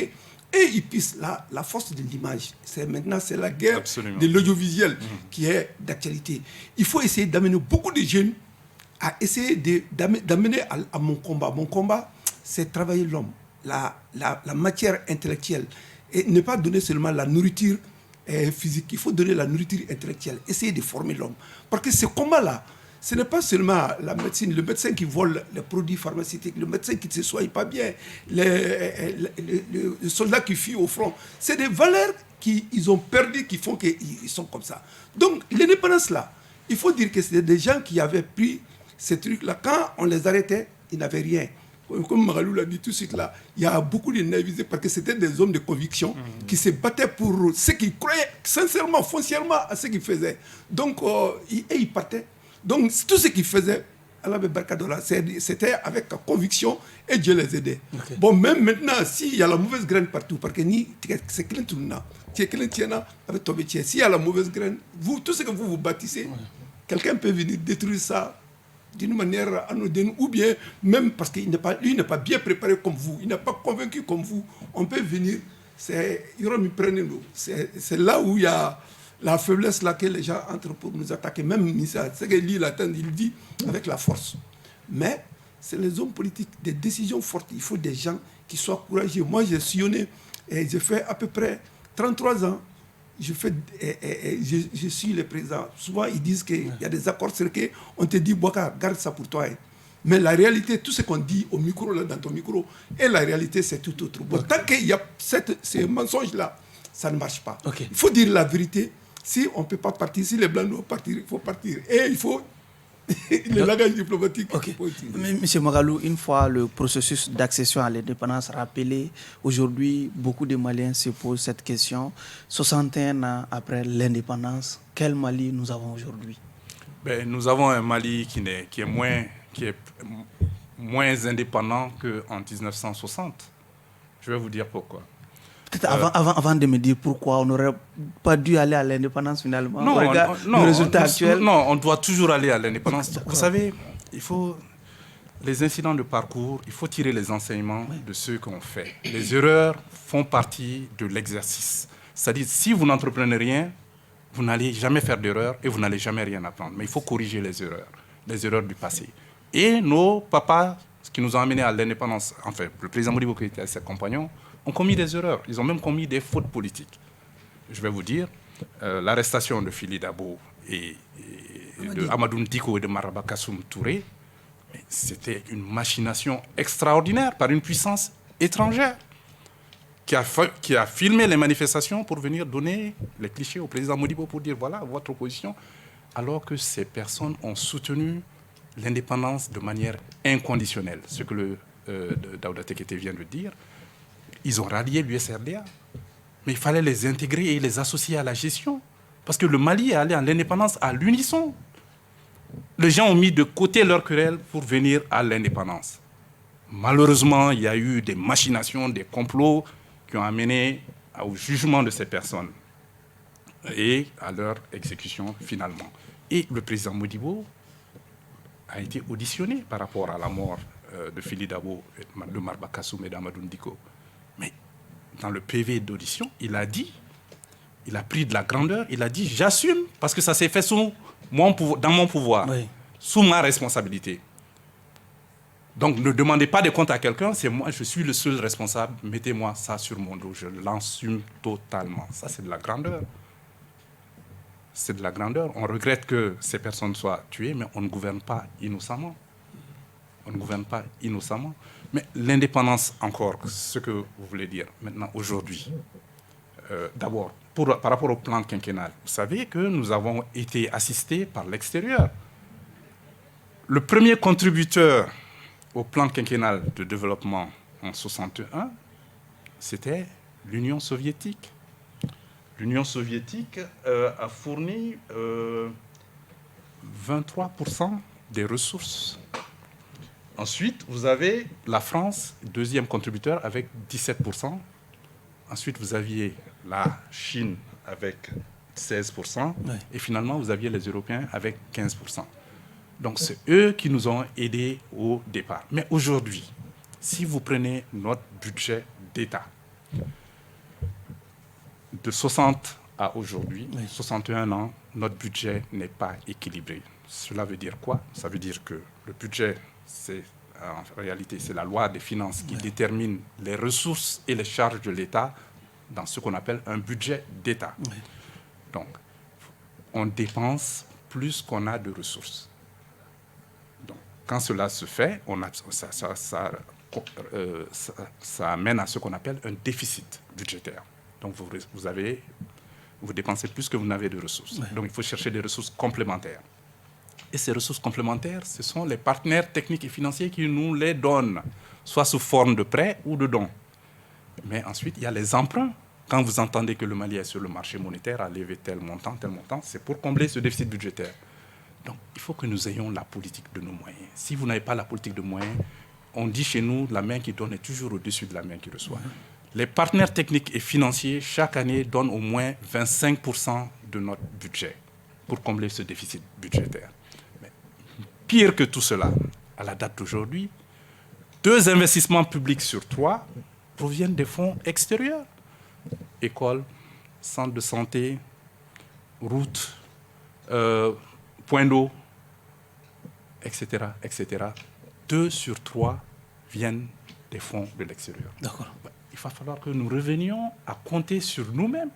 ils puissent la force de l'image. Maintenant, c'est la guerre de l'audiovisuel qui est d'actualité. Il faut essayer d'amener beaucoup de jeunes à essayer d'amener à mon combat. Mon combat, c'est travailler l'homme, la matière intellectuelle. Et ne pas donner seulement la nourriture physique. Il faut donner la nourriture intellectuelle. Essayer de former l'homme. Parce que ce combat-là, ce n'est pas seulement la médecine, le médecin qui vole les produits pharmaceutiques, le médecin qui ne se soigne pas bien, le soldat qui fuit au front. C'est des valeurs qu'ils ont perdues qui font qu'ils sont comme ça. Donc, l'indépendance là, il faut dire que c'est des gens qui avaient pris ces trucs-là. Quand on les arrêtait, ils n'avaient rien. Comme Magalou l'a dit tout de suite là, il y a beaucoup de naïveté parce que c'était des hommes de conviction qui se battaient pour ce qu'ils croyaient sincèrement, foncièrement à ce qu'ils faisaient. Donc, ils partaient. Donc, tout ce qu'ils faisaient, c'était avec conviction et Dieu les aidait. Okay. Bon, même maintenant, s'il y a la mauvaise graine partout, parce que c'est s'il y a la mauvaise graine, tout ce que vous bâtissez, quelqu'un peut venir détruire ça d'une manière anodine, ou bien même parce qu'il n'est pas bien préparé comme vous, il n'est pas convaincu comme vous, on peut venir, c'est là où il y a la faiblesse là que les gens entrent pour nous attaquer. Même Missa, c'est que lui, il dit avec la force. Mais c'est les hommes politiques, des décisions fortes. Il faut des gens qui soient courageux. Moi, j'ai sillonné et j'ai fait à peu près 33 ans. Je suis le président. Souvent, ils disent qu'il y a des accords sur lesquels on te dit, Bouaka, garde ça pour toi. Mais la réalité, tout ce qu'on dit au micro, là, dans ton micro, et la réalité, c'est tout autre. Bon, tant qu'il y a ces mensonges-là, ça ne marche pas. Okay. Il faut dire la vérité. Si on ne peut pas partir, si les Blancs doivent partir, il faut partir. Et il faut le langage diplomatique. Okay. Monsieur Magalou, une fois le processus d'accession à l'indépendance rappelé, aujourd'hui, beaucoup de Maliens se posent cette question. 61 ans après l'indépendance, quel Mali nous avons aujourd'hui? Nous avons un Mali qui est moins indépendant qu'en 1960. Je vais vous dire pourquoi. Peut-être avant de me dire pourquoi on n'aurait pas dû aller à l'indépendance finalement. Non, le résultat actuel. Non, on doit toujours aller à l'indépendance. Vous savez, les incidents de parcours, il faut tirer les enseignements de ceux qu'on fait. Les erreurs font partie de l'exercice. C'est-à-dire, si vous n'entreprenez rien, vous n'allez jamais faire d'erreurs et vous n'allez jamais rien apprendre. Mais il faut corriger les erreurs du passé. Et nos papas, ce qui nous a amenés à l'indépendance, enfin, le président Modibo qui était avec ses compagnons, ont commis des erreurs. Ils ont même commis des fautes politiques. Je vais vous dire, l'arrestation de Fili Dabo et de Amadou Ndiko et de Maraba Kassoum Touré, c'était une machination extraordinaire par une puissance étrangère qui a filmé les manifestations pour venir donner les clichés au président Modibo pour dire voilà votre opposition, alors que ces personnes ont soutenu l'indépendance de manière inconditionnelle. Ce que Daouda Tekete vient de dire. Ils ont rallié l'USRDA, mais il fallait les intégrer et les associer à la gestion. Parce que le Mali est allé à l'indépendance à l'unisson. Les gens ont mis de côté leur querelle pour venir à l'indépendance. Malheureusement, il y a eu des machinations, des complots qui ont amené au jugement de ces personnes et à leur exécution finalement. Et le président Modibo a été auditionné par rapport à la mort de Fili Dabo, de Marba Kassoum et d'Amadou Ndiko. Mais dans le PV d'audition, il a pris de la grandeur, il a dit « j'assume parce que ça s'est fait dans mon pouvoir, sous ma responsabilité. Donc ne demandez pas de compte à quelqu'un, c'est moi, je suis le seul responsable, mettez-moi ça sur mon dos, je l'assume totalement. » Ça c'est de la grandeur. c'est de la grandeur. On regrette que ces personnes soient tuées, mais on ne gouverne pas innocemment. On ne gouverne pas innocemment. Mais l'indépendance, encore, ce que vous voulez dire maintenant, aujourd'hui, d'abord, par rapport au plan quinquennal, vous savez que nous avons été assistés par l'extérieur. Le premier contributeur au plan quinquennal de développement en 61, c'était l'Union soviétique. L'Union soviétique a fourni 23% des ressources. Ensuite, vous avez la France, deuxième contributeur, avec 17%. Ensuite, vous aviez la Chine avec 16%. Oui. Et finalement, vous aviez les Européens avec 15%. Donc, c'est eux qui nous ont aidés au départ. Mais aujourd'hui, si vous prenez notre budget d'État, de 60 à aujourd'hui, oui. 61 ans, notre budget n'est pas équilibré. Cela veut dire quoi? Ça veut dire que le budget, en réalité, c'est la loi des finances qui détermine les ressources et les charges de l'État dans ce qu'on appelle un budget d'État. Oui. Donc, on dépense plus qu'on a de ressources. Donc, quand cela se fait, ça amène à ce qu'on appelle un déficit budgétaire. Donc, vous dépensez plus que vous n'avez de ressources. Oui. Donc, il faut chercher des ressources complémentaires. Et ces ressources complémentaires, ce sont les partenaires techniques et financiers qui nous les donnent, soit sous forme de prêts ou de dons. Mais ensuite, il y a les emprunts. Quand vous entendez que le Mali est sur le marché monétaire, a levé tel montant, c'est pour combler ce déficit budgétaire. Donc, il faut que nous ayons la politique de nos moyens. Si vous n'avez pas la politique de moyens, on dit chez nous, la main qui donne est toujours au-dessus de la main qui reçoit. Les partenaires techniques et financiers, chaque année, donnent au moins 25% de notre budget pour combler ce déficit budgétaire. Mais pire que tout cela, à la date d'aujourd'hui, 2 investissements publics sur 3 proviennent des fonds extérieurs. Écoles, centres de santé, routes, points d'eau, etc., etc. 2 sur 3 viennent des fonds de l'extérieur. D'accord. Il va falloir que nous revenions à compter sur nous-mêmes.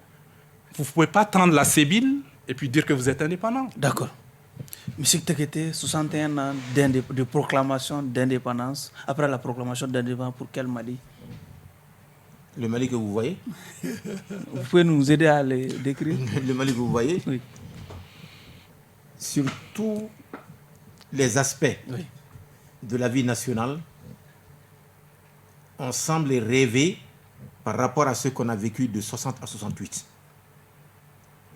Vous ne pouvez pas tendre la sébile et puis dire que vous êtes indépendant. D'accord. Monsieur Tekete, 61 ans de proclamation d'indépendance. Après la proclamation d'indépendance, pour quel Mali? Le Mali que vous voyez? Vous pouvez nous aider à le décrire? Le Mali que vous voyez? Oui. Sur tous les aspects de la vie nationale, on semble rêver par rapport à ce qu'on a vécu de 60 à 68.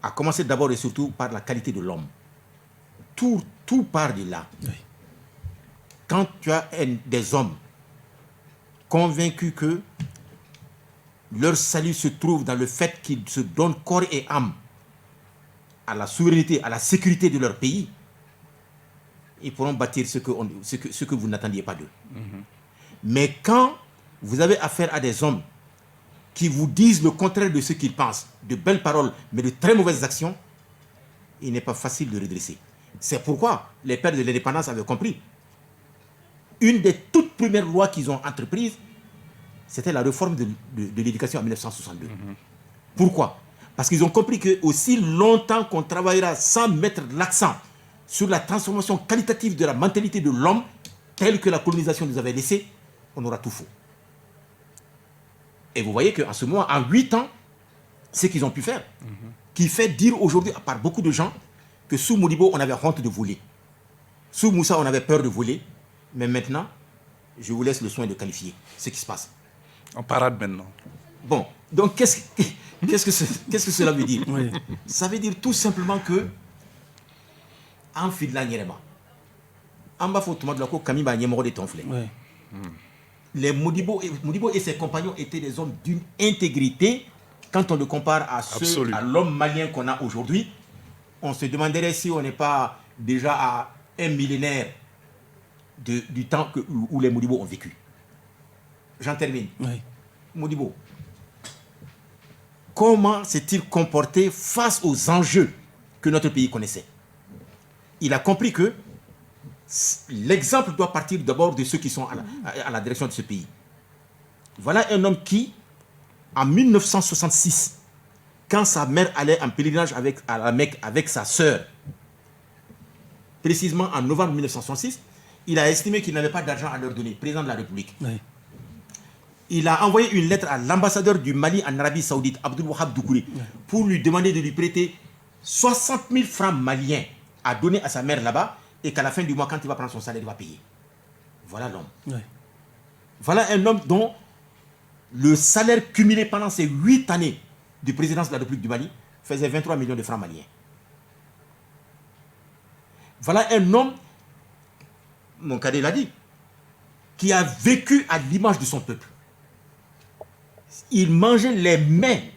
À commencer d'abord et surtout par la qualité de l'homme. Tout part de là. Oui. Quand tu as des hommes convaincus que leur salut se trouve dans le fait qu'ils se donnent corps et âme à la souveraineté, à la sécurité de leur pays, ils pourront bâtir ce que vous n'attendiez pas d'eux. Mm-hmm. Mais quand vous avez affaire à des hommes qui vous disent le contraire de ce qu'ils pensent, de belles paroles, mais de très mauvaises actions, il n'est pas facile de redresser. C'est pourquoi les pères de l'indépendance avaient compris. Une des toutes premières lois qu'ils ont entreprises, c'était la réforme de l'éducation en 1962. Mm-hmm. Pourquoi? Parce qu'ils ont compris que aussi longtemps qu'on travaillera sans mettre l'accent sur la transformation qualitative de la mentalité de l'homme, telle que la colonisation nous avait laissé, on aura tout faux. Et vous voyez qu'en ce moment, en 8 ans, ce qu'ils ont pu faire, qui fait dire aujourd'hui, par beaucoup de gens, que sous Modibo, on avait honte de voler. Sous Moussa, on avait peur de voler. Mais maintenant, je vous laisse le soin de qualifier ce qui se passe. On parade maintenant. Bon, donc qu'est-ce que cela veut dire? Oui. Ça veut dire tout simplement que en fidla nyerema amba fo tuma de la ko kamiba nyemoro de tonfle. Les Modibo et ses compagnons étaient des hommes d'une intégrité. Quand on le compare à l'homme malien qu'on a aujourd'hui, on se demanderait si on n'est pas déjà à un millénaire du temps où les Modibo ont vécu. J'en termine. Oui. Modibo, comment s'est-il comporté face aux enjeux que notre pays connaissait? Il a compris que l'exemple doit partir d'abord de ceux qui sont à la direction de ce pays. Voilà un homme qui, en 1966, quand sa mère allait en pèlerinage à la Mecque avec sa sœur, précisément en novembre 1966, il a estimé qu'il n'avait pas d'argent à leur donner, président de la République. Oui. Il a envoyé une lettre à l'ambassadeur du Mali en Arabie Saoudite, Abdul Wahab Doukouré, pour lui demander de lui prêter 60 000 francs maliens à donner à sa mère là-bas, et qu'à la fin du mois, quand il va prendre son salaire, il va payer. Voilà l'homme. Oui. Voilà un homme dont le salaire cumulé pendant ces 8 années de présidence de la République du Mali faisait 23 millions de francs maliens. Voilà un homme, mon cadet l'a dit, qui a vécu à l'image de son peuple. Il mangeait les mets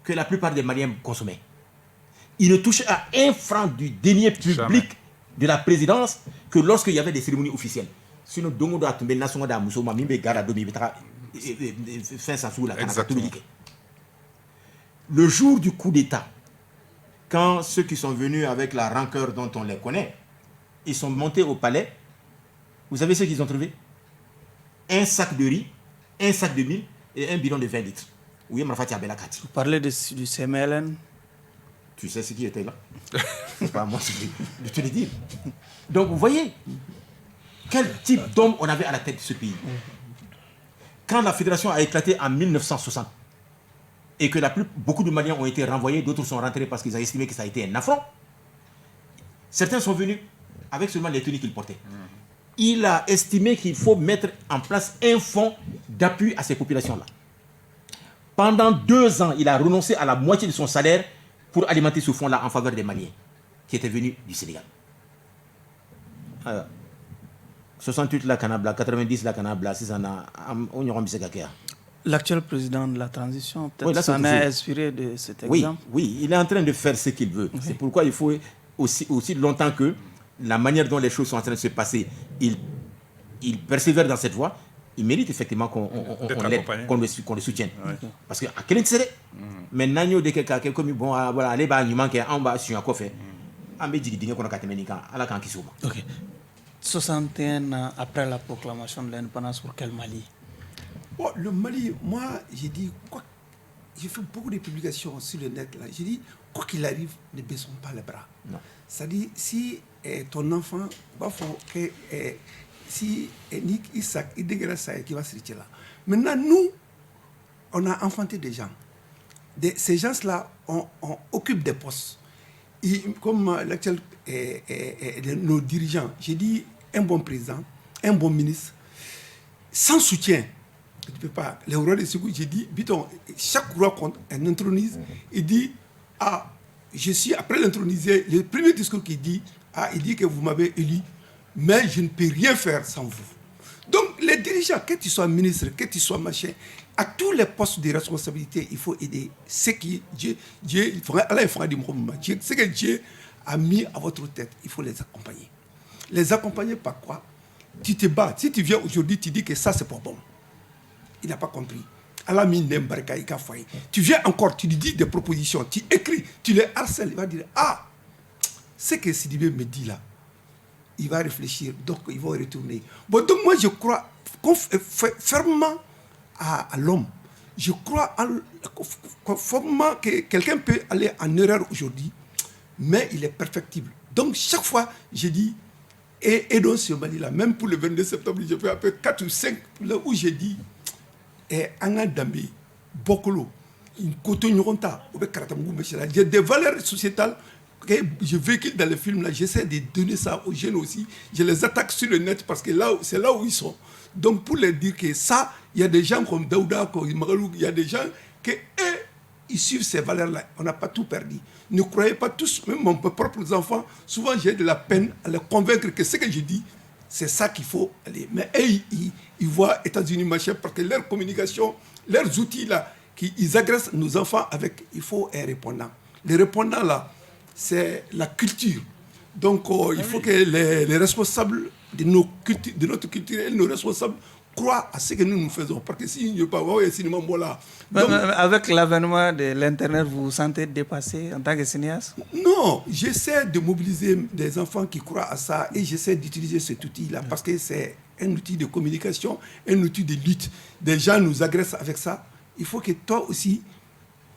que la plupart des Maliens consommaient. Il ne touchait à 1 franc du denier public de la présidence que lorsqu'il y avait des cérémonies officielles. Sinon, le jour du coup d'État, quand ceux qui sont venus avec la rancœur dont on les connaît, ils sont montés au palais, vous savez ce qu'ils ont trouvé? Un sac de riz, un sac de mil et un bidon de 20 litres. Oui, Vous parlez du CMLN? Tu sais ce qui était là? C'est pas moi de te le dire. Donc vous voyez, quel type d'homme on avait à la tête de ce pays. Quand la fédération a éclaté en 1960 et que beaucoup de Maliens ont été renvoyés, d'autres sont rentrés parce qu'ils ont estimé que ça a été un affront, certains sont venus avec seulement les tenues qu'ils portaient. Il a estimé qu'il faut mettre en place un fonds d'appui à ces populations-là. Pendant 2 ans, il a renoncé à la moitié de son salaire pour alimenter ce fonds-là en faveur des Maliens qui étaient venus du Sénégal. Alors, 68 la Canabla, 90 la Canabla, 6 ans, on y aura L'actuel président de la transition, peut-être oui, s'en est inspiré de cet exemple. Oui, il est en train de faire ce qu'il veut. Oui. C'est pourquoi il faut aussi longtemps que la manière dont les choses sont en train de se passer, il persévère dans cette voie. Il mérite effectivement qu'on le soutienne. Oui. Parce que à quel intérêt maintenant, il y a quelqu'un comme bon, voilà, allez, il manque en bas sur un coffre. Ok. 61 ans après la proclamation de l'indépendance, pour quel Mali? Bon, le Mali, moi, j'ai dit, j'ai fait beaucoup de publications sur le net, là. J'ai dit, quoi qu'il arrive, ne baissons pas les bras. C'est-à-dire, si ton enfant, si Nick, Isaac, Idegara qui va se retirer là. Maintenant, nous, on a enfanté des gens. Ces gens-là, on occupe des postes. Comme l'actuel, nos dirigeants, j'ai dit, un bon président, un bon ministre, sans soutien, tu ne peux pas. Les rois de Ségou, j'ai dit, biton, chaque roi qu'on intronise, il dit, je suis, après l'introniser, le premier discours qu'il dit, il dit que vous m'avez élu, mais je ne peux rien faire sans vous. Donc, les dirigeants, que tu sois ministre, que tu sois machin, à tous les postes de responsabilité, il faut aider. Ce qui ce que Dieu a mis à votre tête, il faut les accompagner. Les accompagner par quoi? Tu te bats. Si tu viens aujourd'hui, tu dis que ça, c'est pas bon. Il n'a pas compris. Tu viens encore, tu lui dis des propositions, tu écris, tu les harcèles. Il va dire, ce que Sidibé me dit là, il va réfléchir, donc il va retourner. Bon, donc moi, je crois fermement à l'homme. Je crois fermement que quelqu'un peut aller en erreur aujourd'hui, mais il est perfectible. Donc, chaque fois, je dis, et dans ce Mali-là, même pour le 22 septembre, j'ai fait un peu 4 ou 5, là où j'ai dit, Anga Dambe, Bokolo, j'ai des valeurs sociétales que je véhicule dans les films là, j'essaie de donner ça aux jeunes aussi. Je les attaque sur le net parce que c'est là où ils sont. Donc pour leur dire que ça, il y a des gens comme Daouda, comme Magalou, il y a des gens qui ils suivent ces valeurs-là. On n'a pas tout perdu. Ne croyez pas tous, même mes propres enfants, souvent j'ai de la peine à les convaincre que ce que je dis, c'est ça qu'il faut aller. Mais ils voient États-Unis machin parce que leur communication, leurs outils là, ils agressent nos enfants avec, il faut un répondant. Les répondants là, c'est la culture. Donc il faut que les responsables de notre culture et nos responsables croient à ce que nous faisons. Parce que si il n'y a pas de cinéma, voilà. Donc, avec l'avènement de l'Internet, vous vous sentez dépassé en tant que cinéaste? Non, j'essaie de mobiliser des enfants qui croient à ça et j'essaie d'utiliser cet outil-là parce que c'est un outil de communication, un outil de lutte. Des gens nous agressent avec ça. Il faut que toi aussi,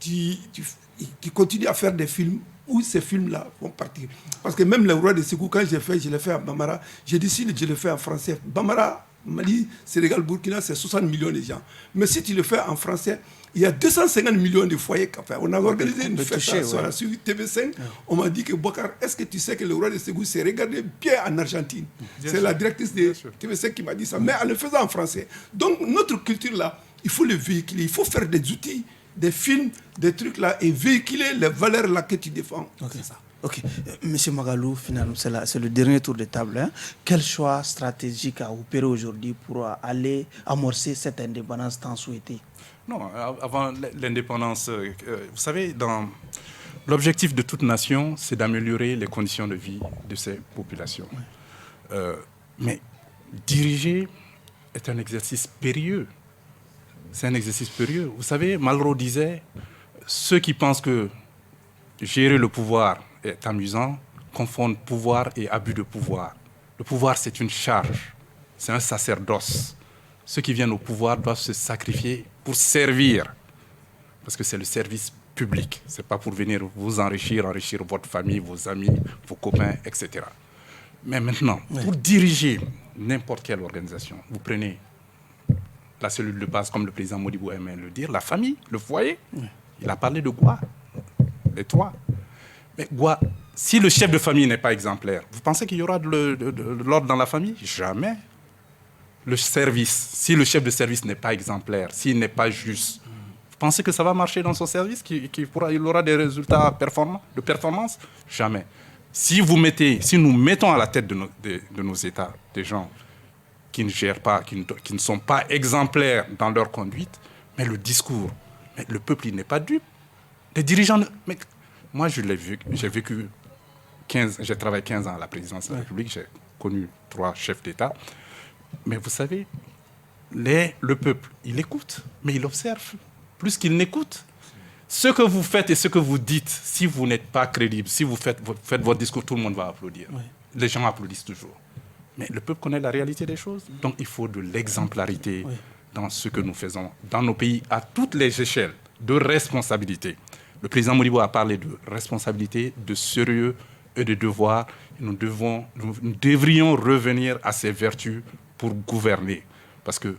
qui continue à faire des films où ces films-là vont partir. Parce que même le roi de Ségou, quand je l'ai fait à Bambara, j'ai décidé de je le fais en français. Bambara, Mali, Sénégal, Burkina, c'est 60 millions de gens. Mais si tu le fais en français, il y a 250 millions de foyers. Enfin, on a organisé une fête sur TV5. On m'a dit que Bokar, est-ce que tu sais que le roi de Ségou s'est regardé bien en Argentine? C'est la directrice de TV5 qui m'a dit ça, mais en le faisant en français. Donc notre culture là, il faut le véhiculer, il faut faire des outils, des films, des trucs là, et véhiculer les valeurs là que tu défends. C'est ça. Ok. Monsieur Magalou, finalement, c'est le dernier tour de table. Hein. Quel choix stratégique a opéré aujourd'hui pour aller amorcer cette indépendance tant souhaitée? Non, avant l'indépendance, vous savez, l'objectif de toute nation, c'est d'améliorer les conditions de vie de ses populations. Mais diriger est un exercice périlleux. C'est un exercice périlleux. Vous savez, Malraux disait, ceux qui pensent que gérer le pouvoir est amusant confondent pouvoir et abus de pouvoir. Le pouvoir, c'est une charge, c'est un sacerdoce. Ceux qui viennent au pouvoir doivent se sacrifier pour servir, parce que c'est le service public. Ce n'est pas pour venir vous enrichir votre famille, vos amis, vos copains, etc. Mais maintenant, pour diriger n'importe quelle organisation, vous prenez la cellule de base, comme le président Modibo aimait le dire, la famille, le foyer. Il a parlé de Gwa, les trois. Mais Gwa, si le chef de famille n'est pas exemplaire, vous pensez qu'il y aura de l'ordre dans la famille? Jamais. Le service, si le chef de service n'est pas exemplaire, s'il n'est pas juste, vous pensez que ça va marcher dans son service, qu'il aura des résultats de performance? Jamais. Si nous mettons à la tête de nos États des gens qui ne gèrent pas, qui ne sont pas exemplaires dans leur conduite, mais le discours, mais le peuple, il n'est pas dupe. Les dirigeants... Mais moi, j'ai travaillé 15 ans à la présidence de la République, j'ai connu 3 chefs d'État. Mais vous savez, le peuple, il écoute, mais il observe. Plus qu'il n'écoute, ce que vous faites et ce que vous dites, si vous n'êtes pas crédible, si vous faites votre discours, tout le monde va applaudir. Oui. Les gens applaudissent toujours. Mais le peuple connaît la réalité des choses. Donc il faut de l'exemplarité dans ce que nous faisons dans nos pays à toutes les échelles, de responsabilité. Le président Modibo a parlé de responsabilité, de sérieux et de devoir. Nous devrions revenir à ces vertus pour gouverner. Parce que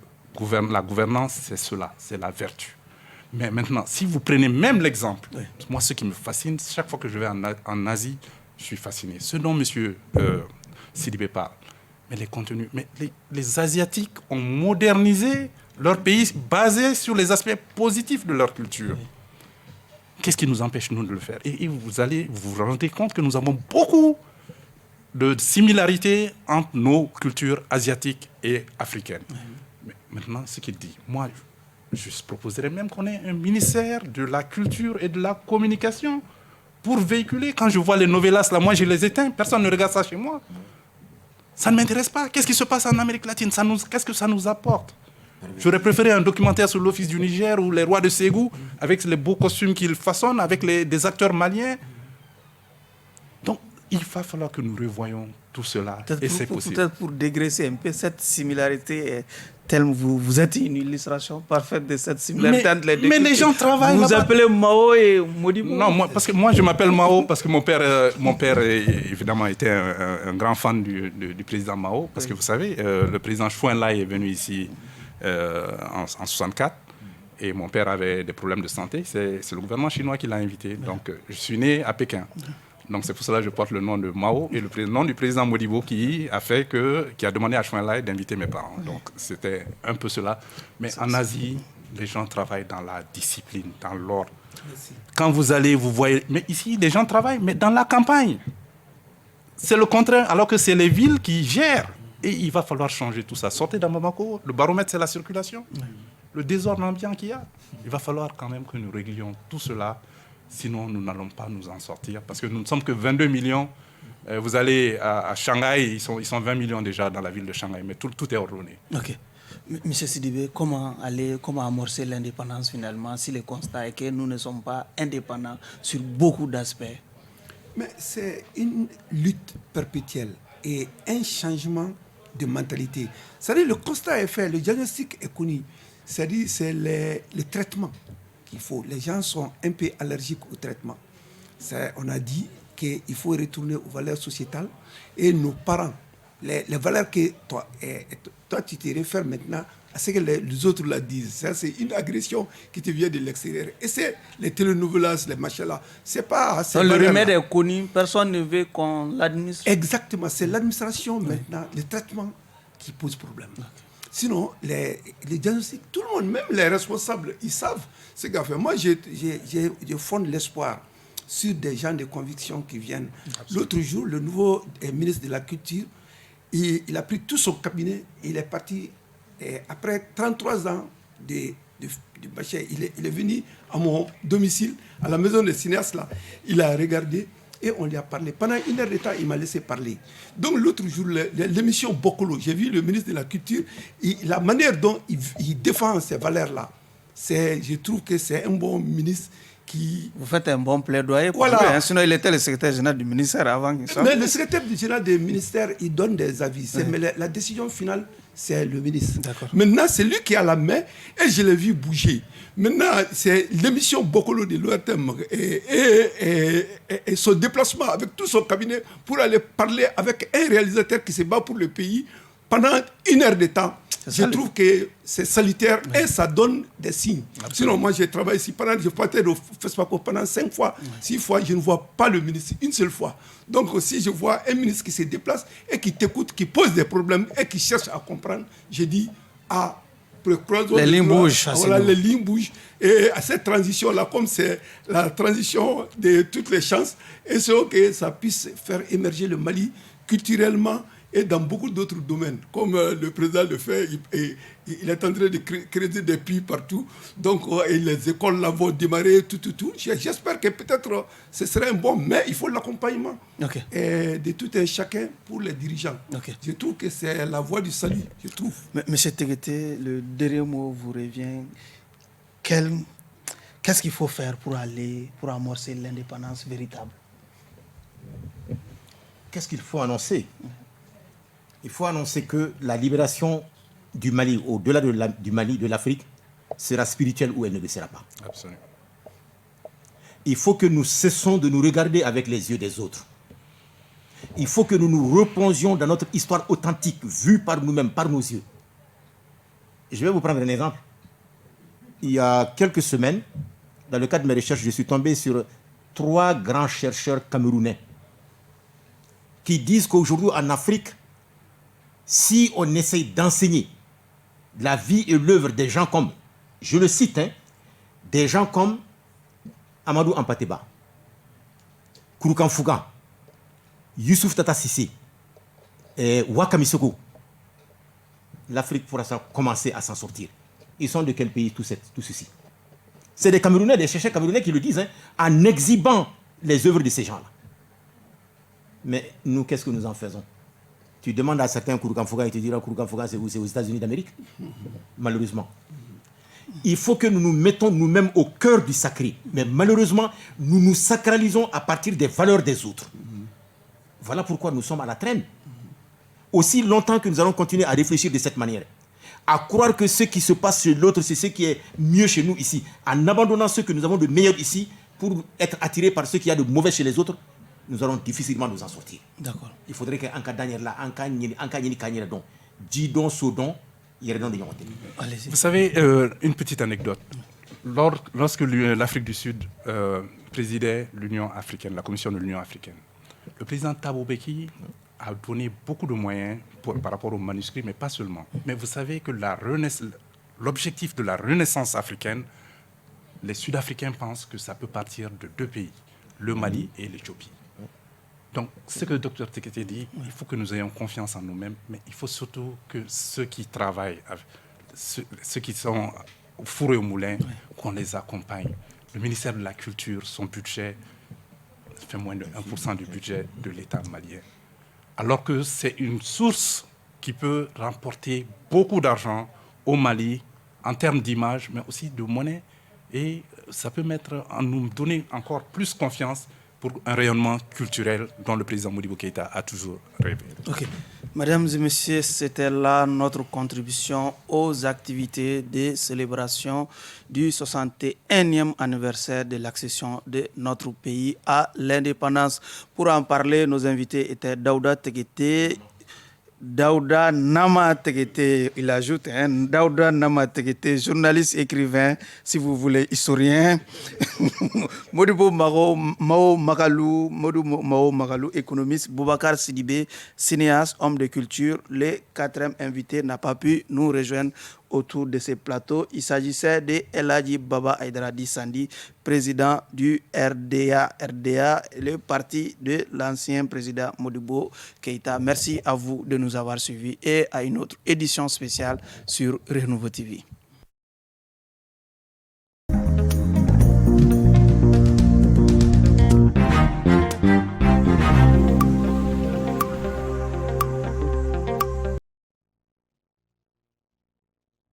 la gouvernance, c'est cela, c'est la vertu. Mais maintenant, si vous prenez même l'exemple, moi, ce qui me fascine, chaque fois que je vais en Asie, je suis fasciné. Ce dont M. Sidibé parle, mais les contenus, mais les Asiatiques ont modernisé leur pays basé sur les aspects positifs de leur culture. Qu'est-ce qui nous empêche, nous, de le faire? Et vous allez vous rendre compte que nous avons beaucoup de similarités entre nos cultures asiatiques et africaines. Mais maintenant, ce qu'il dit, moi, je proposerais même qu'on ait un ministère de la culture et de la communication pour véhiculer. Quand je vois les novelas, là, moi, je les éteins. Personne ne regarde ça chez moi. Ça ne m'intéresse pas. Qu'est-ce qui se passe en Amérique latine? Qu'est-ce que ça nous apporte? J'aurais préféré un documentaire sur l'Office du Niger ou les rois de Ségou, avec les beaux costumes qu'ils façonnent, avec des acteurs maliens. Donc, il va falloir que nous revoyions tout cela. Et c'est possible. Peut-être pour dégraisser un peu cette similarité, vous êtes une illustration parfaite de cette similarité entre les deux. Mais les gens travaillent là-bas. Vous appelez Mao et Modibo? Non, parce que moi je m'appelle Mao parce que mon père évidemment était un grand fan du président Mao. Parce que vous savez, le président Chou En-lai est venu ici en 64 et mon père avait des problèmes de santé. C'est le gouvernement chinois qui l'a invité. Donc je suis né à Pékin. Donc c'est pour cela que je porte le nom de Mao et le nom du président Modibo qui a demandé à Chou En-lai d'inviter mes parents. Donc c'était un peu cela. Mais en Asie, les gens travaillent dans la discipline, dans l'ordre. Quand vous allez, vous voyez... Mais ici, les gens travaillent, mais dans la campagne. C'est le contraire, alors que c'est les villes qui gèrent. Et il va falloir changer tout ça. Sortez dans Bamako, le baromètre, c'est la circulation. Le désordre ambiant qu'il y a. Il va falloir quand même que nous réglions tout cela. Sinon, nous n'allons pas nous en sortir. Parce que nous ne sommes que 22 millions. Vous allez à Shanghai, ils sont 20 millions déjà dans la ville de Shanghai. Mais tout est ordonné. OK. Monsieur Sidibé, comment amorcer l'indépendance finalement si le constat est que nous ne sommes pas indépendants sur beaucoup d'aspects? Mais c'est une lutte perpétuelle et un changement de mentalité. C'est-à-dire le constat est fait, le diagnostic est connu. C'est-à-dire c'est le traitement Les gens sont un peu allergiques au traitement. On a dit qu'il faut retourner aux valeurs sociétales et nos parents, les valeurs que toi tu te réfères maintenant à ce que les autres la disent. Ça, c'est une agression qui te vient de l'extérieur. Et c'est les telenovelas, les machins là. C'est pas... Le remède est connu, personne ne veut qu'on l'administre. Exactement, c'est l'administration maintenant, le traitement qui pose problème. Okay. Sinon, les diagnostics, tout le monde, même les responsables, ils savent ce qu'on fait. Moi, je fonde l'espoir sur des gens de conviction qui viennent. Absolument. L'autre jour, le nouveau ministre de la Culture, il a pris tout son cabinet, il est parti... Et après 33 ans de machin, il est venu à mon domicile, à la maison des cinéastes, là. Il a regardé et on lui a parlé. Pendant 1 heure de temps, il m'a laissé parler. Donc l'autre jour, l'émission Bokolo, j'ai vu le ministre de la Culture, la manière dont il défend ces valeurs-là, je trouve que c'est un bon ministre qui... Vous faites un bon plaidoyer pour voilà. lui, hein. Sinon, il était le secrétaire général du ministère avant. Mais le secrétaire général du ministère, il donne des avis. Mais la décision finale, c'est le ministre. Maintenant, c'est lui qui a la main et je l'ai vu bouger. Maintenant, c'est l'émission Bokolo de l'ORTM et son déplacement avec tout son cabinet pour aller parler avec un réalisateur qui se bat pour le pays pendant 1 heure de temps. Je trouve que c'est salutaire et ça donne des signes. Absolument. Sinon, moi, je travaille ici. Je partais au FESPACO pendant 5 fois, 6 fois, je ne vois pas le ministre une seule fois. Donc, si je vois un ministre qui se déplace et qui t'écoute, qui pose des problèmes et qui cherche à comprendre, je dis, les lignes bougent. Voilà, les lignes bougent. Et à cette transition-là, comme c'est la transition de toutes les chances, et c'est que ça puisse faire émerger le Mali culturellement et dans beaucoup d'autres domaines, comme le président le fait, il est en train de créer des puits partout. Donc, et les écoles là vont démarrer, tout. J'espère que peut-être ce serait un bon, mais il faut l'accompagnement de tout un chacun pour les dirigeants. Je trouve que c'est la voie du salut, je trouve. Monsieur Teguete, le dernier mot vous revient. Qu'est-ce qu'il faut faire pour amorcer l'indépendance véritable? Qu'est-ce qu'il faut annoncer? Il faut annoncer que la libération du Mali, au-delà du Mali, de l'Afrique, sera spirituelle ou elle ne le sera pas. Absolument. Il faut que nous cessions de nous regarder avec les yeux des autres. Il faut que nous nous replongions dans notre histoire authentique, vue par nous-mêmes, par nos yeux. Je vais vous prendre un exemple. Il y a quelques semaines, dans le cadre de mes recherches, je suis tombé sur 3 grands chercheurs camerounais qui disent qu'aujourd'hui, en Afrique, si on essaye d'enseigner la vie et l'œuvre des gens comme, je le cite, des gens comme Amadou Hampâté-Bâ, Kouroukan Fouga, Youssouf Tata Cissé, et Wakam Sissoko, l'Afrique pourra commencer à s'en sortir. Ils sont de quel pays tout ceci? C'est des Camerounais, des chercheurs camerounais qui le disent, en exhibant les œuvres de ces gens-là. Mais nous, qu'est-ce que nous en faisons? Tu demandes à certains Kouroukan Fouga, ils te diront Kouroukan Fouga, c'est où? C'est aux États-Unis d'Amérique, malheureusement. Il faut que nous nous mettons nous-mêmes au cœur du sacré. Mais malheureusement, nous nous sacralisons à partir des valeurs des autres. Voilà pourquoi nous sommes à la traîne. Aussi longtemps que nous allons continuer à réfléchir de cette manière, à croire que ce qui se passe chez l'autre, c'est ce qui est mieux chez nous ici, en abandonnant ce que nous avons de meilleur ici pour être attirés par ce qu'il y a de mauvais chez les autres, nous allons difficilement nous en sortir. D'accord. Il faudrait qu'en cas d'année là, en cas de don, Didon, Sodon, il y a des gens. Vous savez, une petite anecdote. Lorsque l'Afrique du Sud présidait l'Union africaine, la Commission de l'Union africaine, le président Thabo Mbeki a donné beaucoup de moyens par rapport aux manuscrits, mais pas seulement. Mais vous savez que l'objectif de la renaissance africaine, les Sud-Africains pensent que ça peut partir de 2 pays, le Mali et l'Éthiopie. Donc, ce que le docteur Teguete dit, il faut que nous ayons confiance en nous-mêmes, mais il faut surtout que ceux qui travaillent, ceux qui sont au four et au moulin, qu'on les accompagne. Le ministère de la Culture, son budget fait moins de 1% du budget de l'État malien. Alors que c'est une source qui peut remporter beaucoup d'argent au Mali, en termes d'image, mais aussi de monnaie. Et ça peut nous donner encore plus confiance pour un rayonnement culturel dont le président Modibo Keïta a toujours rêvé. Ok. Mesdames et messieurs, c'était là notre contribution aux activités de célébration du 61e anniversaire de l'accession de notre pays à l'indépendance. Pour en parler, nos invités étaient Daouda Teguete, Daouda Nama Teguete, il ajoute, Daouda Nama Teguete, journaliste, écrivain, si vous voulez, historien. Modibo Mao Magalou, économiste. Boubacar Sidibé, cinéaste, homme de culture. Le quatrième invité n'a pas pu nous rejoindre autour de ces plateaux. Il s'agissait de El Hadji Baba Aïdara Dissandi, président du RDA, le parti de l'ancien président Modibo Keïta. Merci à vous de nous avoir suivis et à une autre édition spéciale sur Renouveau TV.